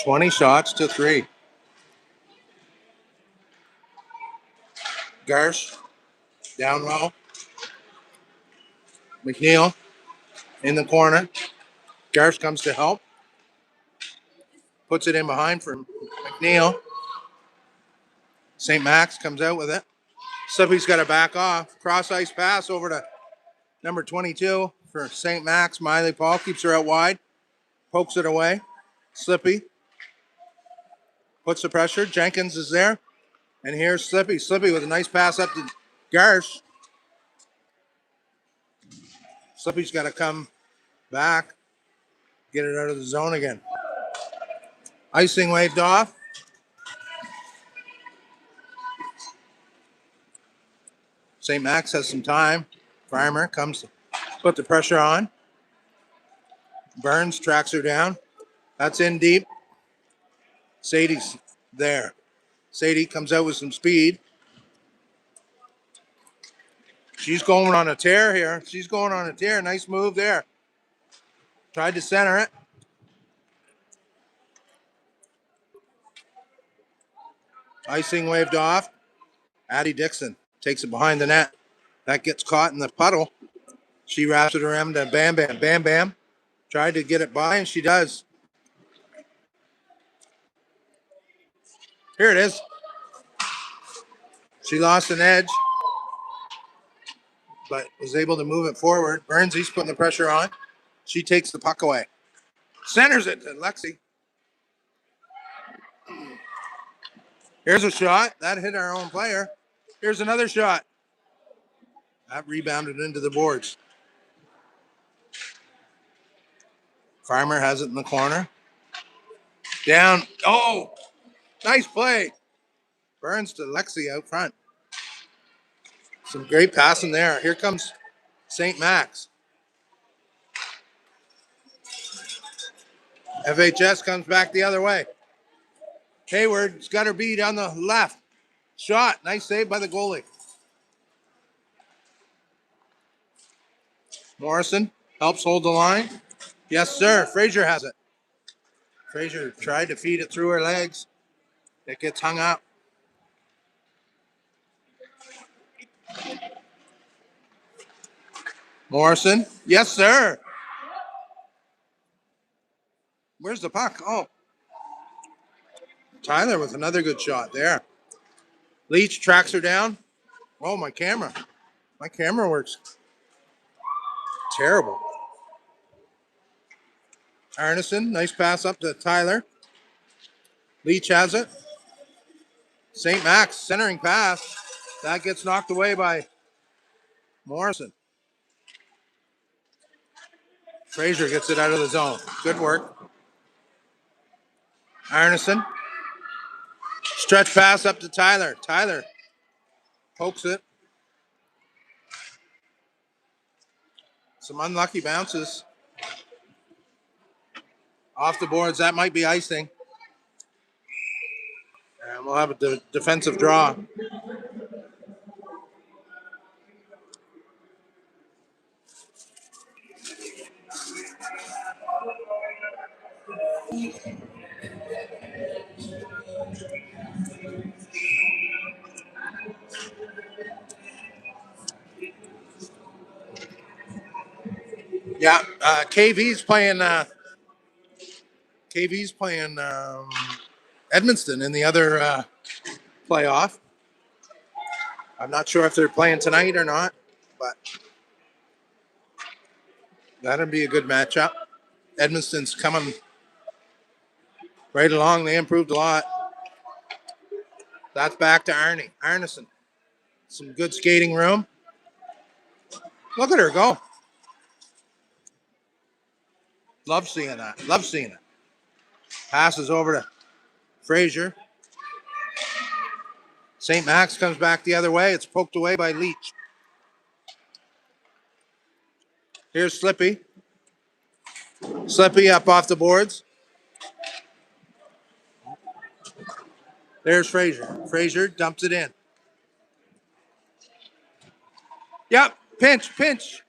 B: Twenty shots to 3. Garsh down low. McNeil in the corner. Garsh comes to help. Puts it in behind for McNeil. St. Max comes out with it. Slippy's got to back off. Cross ice pass over to number 22 for St. Max. Miley Paul keeps her out wide. Pokes it away. Slippy puts the pressure. Jenkins is there. And here's Slippy. Slippy with a nice pass up to Garsh. Slippy's got to come back, get it out of the zone again. Icing waved off. St. Max has some time. Farmer comes to put the pressure on. Burns tracks her down. That's in deep. Sadie's there. Sadie comes out with some speed. She's going on a tear here. She's going on a tear. Nice move there. Tried to center it. Icing waved off. Addie Dixon takes it behind the net. That gets caught in the puddle. She wraps it around to Bam Bam. Bam Bam tried to get it by, and she does. Here it is. She lost an edge, but was able to move it forward. Burnsy's putting the pressure on. She takes the puck away. Centers it to Lexi. Here's a shot. That hit our own player. Here's another shot. That rebounded into the boards. Farmer has it in the corner. Down. Oh, nice play. Burns to Lexi out front. Some great passing there. Here comes St. Max. FHS comes back the other way. Hayward's got her beat on the left. Shot. Nice save by the goalie. Morrison helps hold the line. Yes, sir. Frazier has it. Frazier tried to feed it through her legs. It gets hung up. Morrison. Yes, sir. Where's the puck? Oh. Tyler with another good shot there. Leach tracks her down. Oh, my camera. My camera works terrible. Arneson, nice pass up to Tyler. Leach has it. St. Max, centering pass. That gets knocked away by Morrison. Frazier gets it out of the zone. Good work. Arneson. Stretch pass up to Tyler. Tyler pokes it. Some unlucky bounces. Off the boards. That might be icing. And we'll have a defensive draw. Yeah, KV's playing. KV's playing Edmundston in the other playoff. I'm not sure if they're playing tonight or not, but that'd be a good matchup. Edmundston's coming right along. They improved a lot. That's back to Arneson. Some good skating room. Look at her go. Love seeing that. Love seeing it. Passes over to Frazier. St. Max comes back the other way. It's poked away by Leach. Here's Slippy. Slippy up off the boards. There's Frazier. Frazier dumps it in. Yep. Pinch, pinch.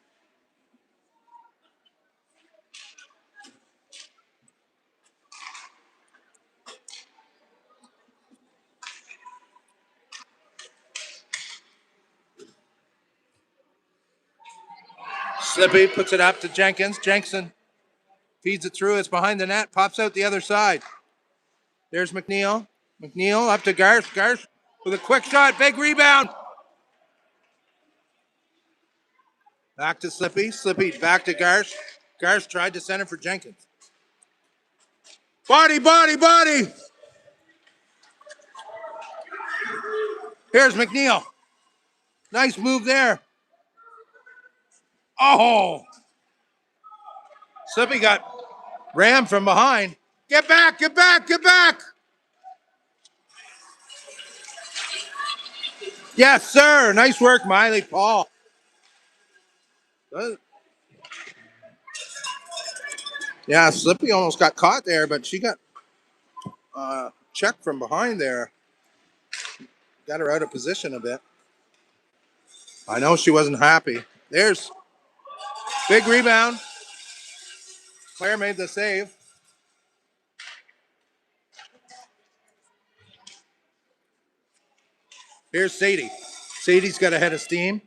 B: Slippy puts it up to Jenkins. Jenkinson feeds it through. It's behind the net. Pops out the other side. There's McNeil. McNeil up to Garsh. Garsh with a quick shot. Big rebound. Back to Slippy. Slippy back to Garsh. Garsh tried to center for Jenkins. Body, body, body. Here's McNeil. Nice move there. Oh, Slippy got rammed from behind. Get back, get back, get back. Yes, sir. Nice work, Miley Paul. Yeah, Slippy almost got caught there, but she got checked from behind there. Got her out of position a bit. I know she wasn't happy. There's big rebound. Claire made the save. Here's Sadie. Sadie's got a head of steam.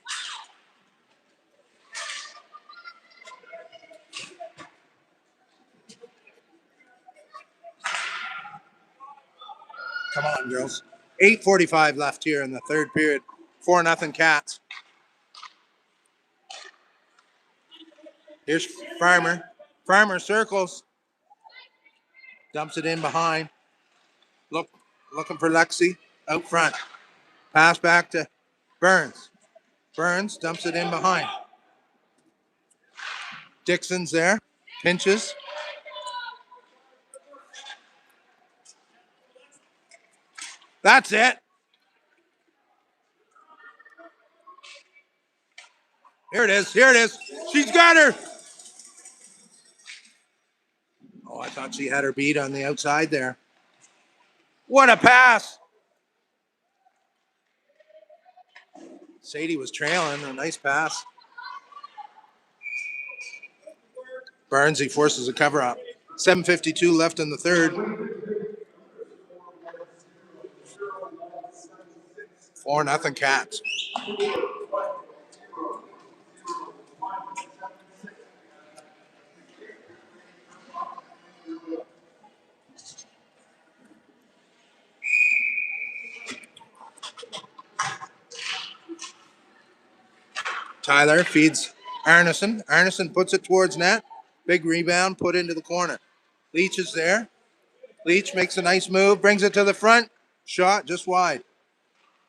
B: Come on, girls. 8:45 left here in the third period. 4-0 Cats. Here's Farmer. Farmer circles. Dumps it in behind. Looking for Lexi out front. Pass back to Burns. Burns dumps it in behind. Dixon's there. Pinches. That's it. Here it is. Here it is. She's got her. Oh, I thought she had her beat on the outside there. What a pass. Sadie was trailing. A nice pass. Burns, he forces a cover up. 7:52 left in the third. 4-0 Cats. Tyler feeds Arneson. Arneson puts it towards net. Big rebound, put into the corner. Leach is there. Leach makes a nice move, brings it to the front. Shot just wide.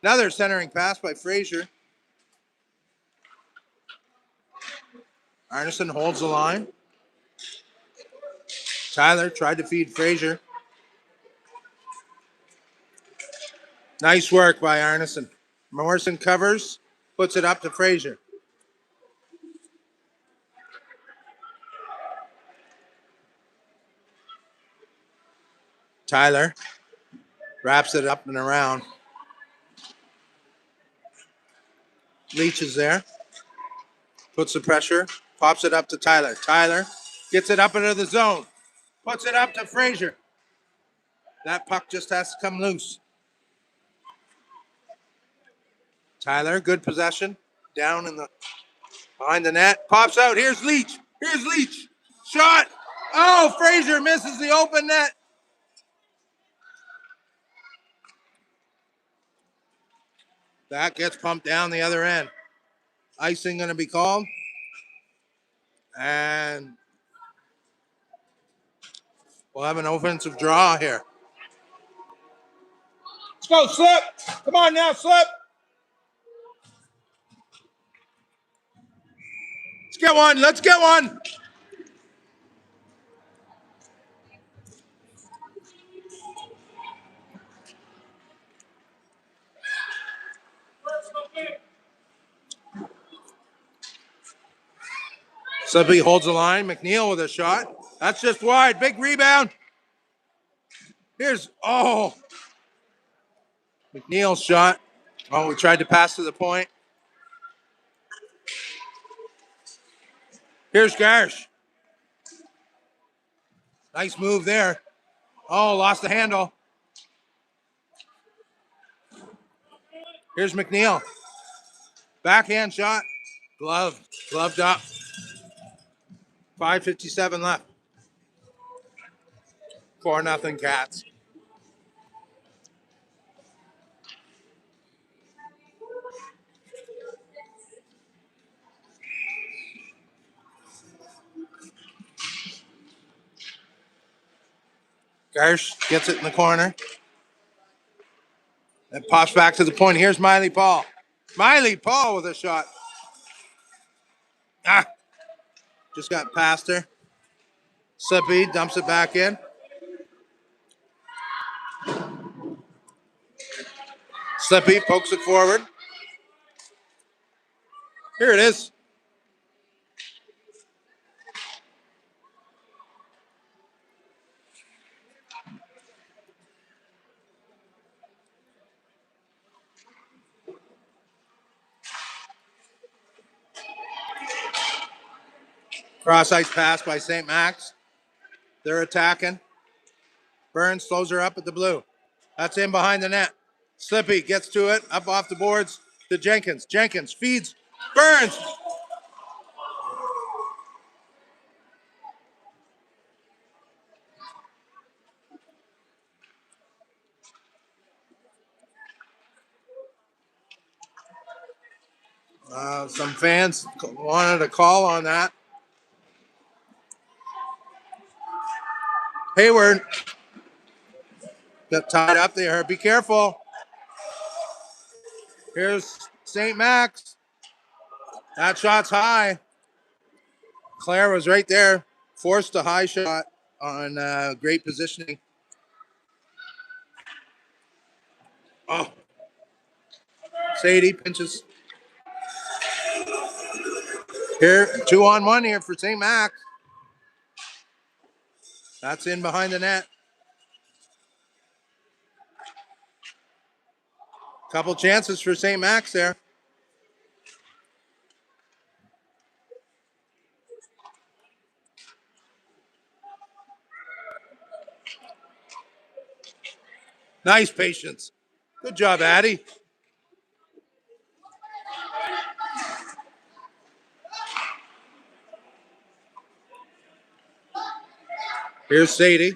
B: Another centering pass by Frazier. Arneson holds the line. Tyler tried to feed Frazier. Nice work by Arneson. Morrison covers, puts it up to Frazier. Tyler wraps it up and around. Leach is there. Puts the pressure, pops it up to Tyler. Tyler gets it up into the zone. Puts it up to Frazier. That puck just has to come loose. Tyler, good possession. Down in the behind the net. Pops out. Here's Leach. Here's Leach. Shot. Oh, Frazier misses the open net. That gets pumped down the other end. Icing going to be called. And we'll have an offensive draw here. Let's go, Slip. Come on now, Slip. Let's get one. Let's get one. Slippy holds the line. McNeil with a shot. That's just wide. Big rebound. Here's, McNeil's shot. Oh, we tried to pass to the point. Here's Garsh. Nice move there. Oh, lost the handle. Here's McNeil. Backhand shot. Gloved up. 5:57 left. 4-0 Cats. Garsh gets it in the corner. It pops back to the point. Here's Miley Paul. Miley Paul with a shot. Just got past her. Slippy dumps it back in. Slippy pokes it forward. Here it is. Cross ice pass by St. Max. They're attacking. Burns throws her up at the blue. That's in behind the net. Slippy gets to it, up off the boards to Jenkins. Jenkins feeds Burns. Some fans wanted a call on that. Hayward got tied up there. Be careful. Here's St. Max. That shot's high. Claire was right there. Forced a high shot on great positioning. Oh, Sadie pinches. Here, 2-on-1 here for St. Max. That's in behind the net. Couple chances for St. Max there. Nice patience. Good job, Addie. Here's Sadie.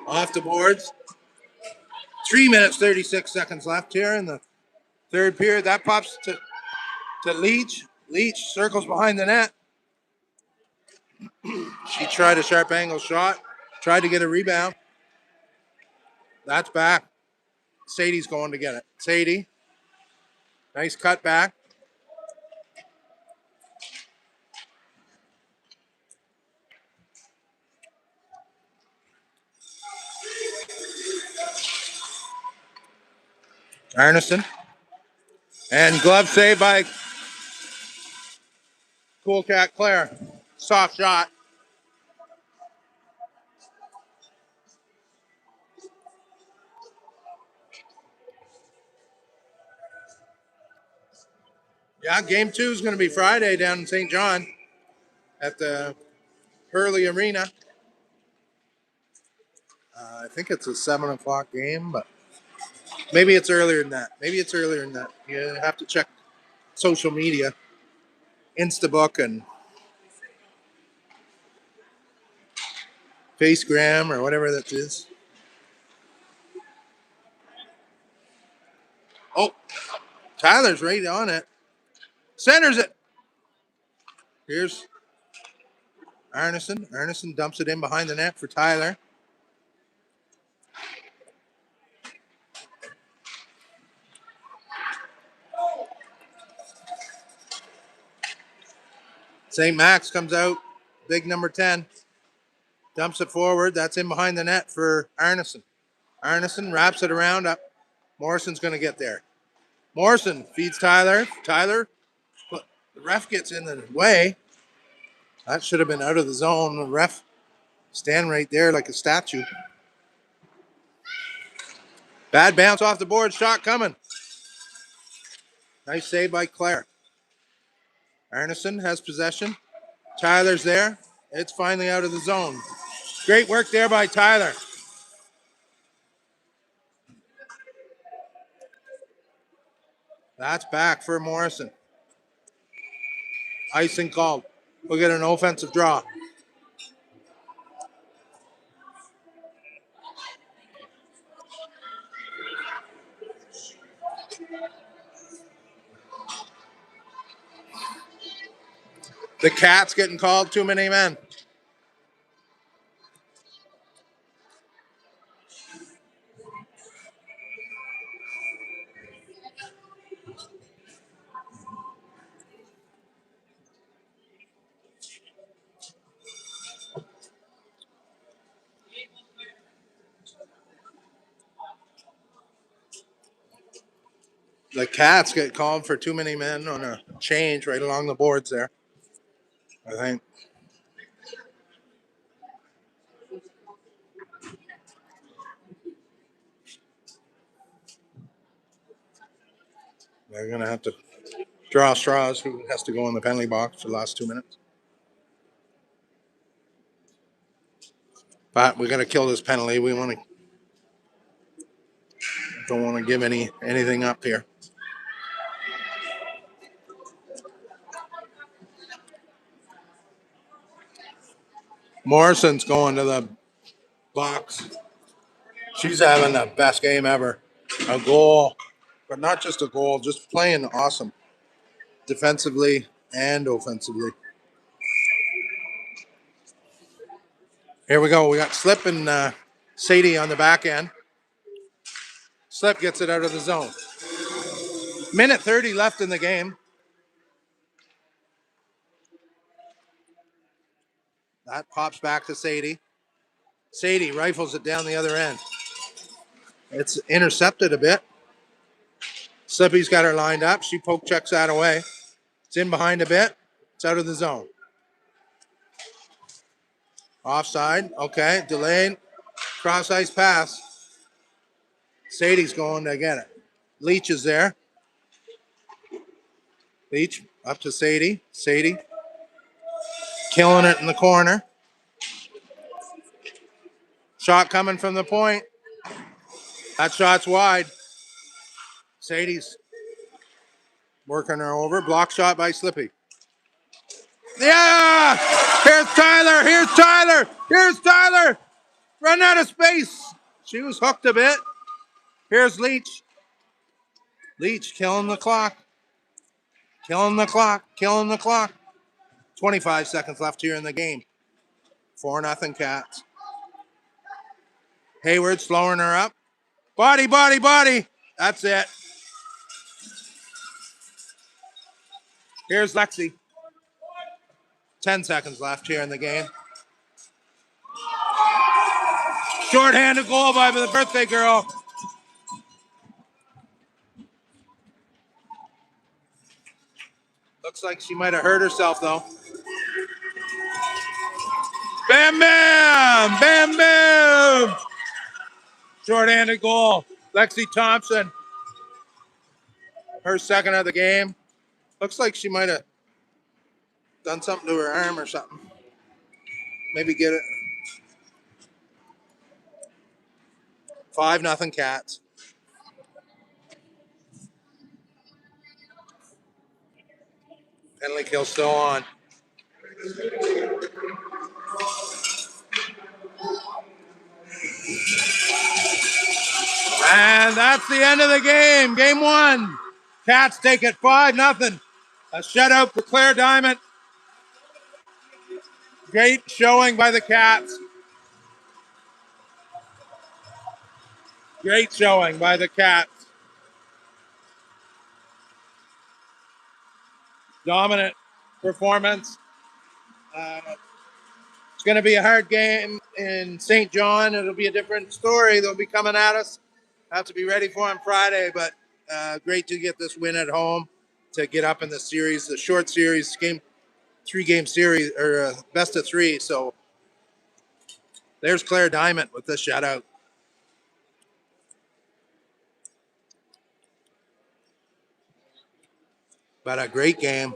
B: Off the boards. 3 minutes, 36 seconds left here in the third period. That pops to Leach. Leach circles behind the net. She tried a sharp angle shot. Tried to get a rebound. That's back. Sadie's going to get it. Sadie. Nice cut back. Arneson. And glove save by Cool Cat Claire. Soft shot. Yeah, game 2 is going to be Friday down in St. John at the Hurley Arena. I think it's a 7 o'clock game, but maybe it's earlier than that. You have to check social media, Instabook and Facegram or whatever that is. Oh, Tyler's right on it. Centers it. Here's Arneson. Arneson dumps it in behind the net for Tyler. St. Max comes out. Big number 10. Dumps it forward. That's in behind the net for Arneson. Arneson wraps it around up. Morrison's going to get there. Morrison feeds Tyler. Tyler, the ref gets in the way. That should have been out of the zone. The ref stand right there like a statue. Bad bounce off the board. Shot coming. Nice save by Claire. Arneson has possession. Tyler's there. It's finally out of the zone. Great work there by Tyler. That's back for Morrison. Icing called. We'll get an offensive draw. The Cats getting called. Too many men. The Cats get called for too many men on a change right along the boards there. I think. They're going to have to draw straws who has to go in the penalty box for the last 2 minutes. But we got to kill this penalty. We don't want to give anything up here. Morrison's going to the box. She's having the best game ever. A goal, but not just a goal, just playing awesome defensively and offensively. Here we go. We got Slip and Sadie on the back end. Slip gets it out of the zone. Minute 30 left in the game. That pops back to Sadie. Sadie rifles it down the other end. It's intercepted a bit. Slippy's got her lined up. She poke checks that away. It's in behind a bit. It's out of the zone. Offside. Okay. Delayed. Cross ice pass. Sadie's going to get it. Leach is there. Leach up to Sadie. Sadie killing it in the corner. Shot coming from the point. That shot's wide. Sadie's working her over. Block shot by Slippy. Yeah! Here's Tyler. Here's Tyler. Here's Tyler. Run out of space. She was hooked a bit. Here's Leach. Leach killing the clock. Killing the clock. Killing the clock. 25 seconds left here in the game. 4-0 Cats. Hayward slowing her up. Body, body, body. That's it. Here's Lexi. 10 seconds left here in the game. Short-handed goal by the birthday girl. Looks like she might have hurt herself, though. Bam, bam! Bam, bam! Short-handed goal. Lexi Thompson. Her second of the game. Looks like she might have done something to her arm or something. Maybe get it. 5-0 Cats. Penalty kill still on. And that's the end of the game. Game 1. Cats take it 5-0. A shutout for Claire Diamond. Great showing by the Cats. Great showing by the Cats. Dominant performance. It's going to be a hard game in St. John. It'll be a different story. They'll be coming at us. Have to be ready for them Friday, but great to get this win at home to get up in the series, the short series, 3-game series, or best of 3. So there's Claire Diamond with the shutout. But a great game.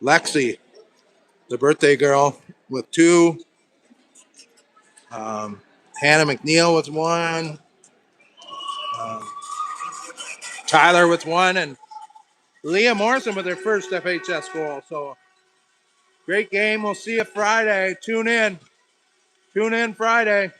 B: Lexi, the birthday girl, with 2. Hannah McNeil with 1. Tyler with 1. And Leah Morrison with her first FHS goal. So great game. We'll see you Friday. Tune in. Tune in Friday.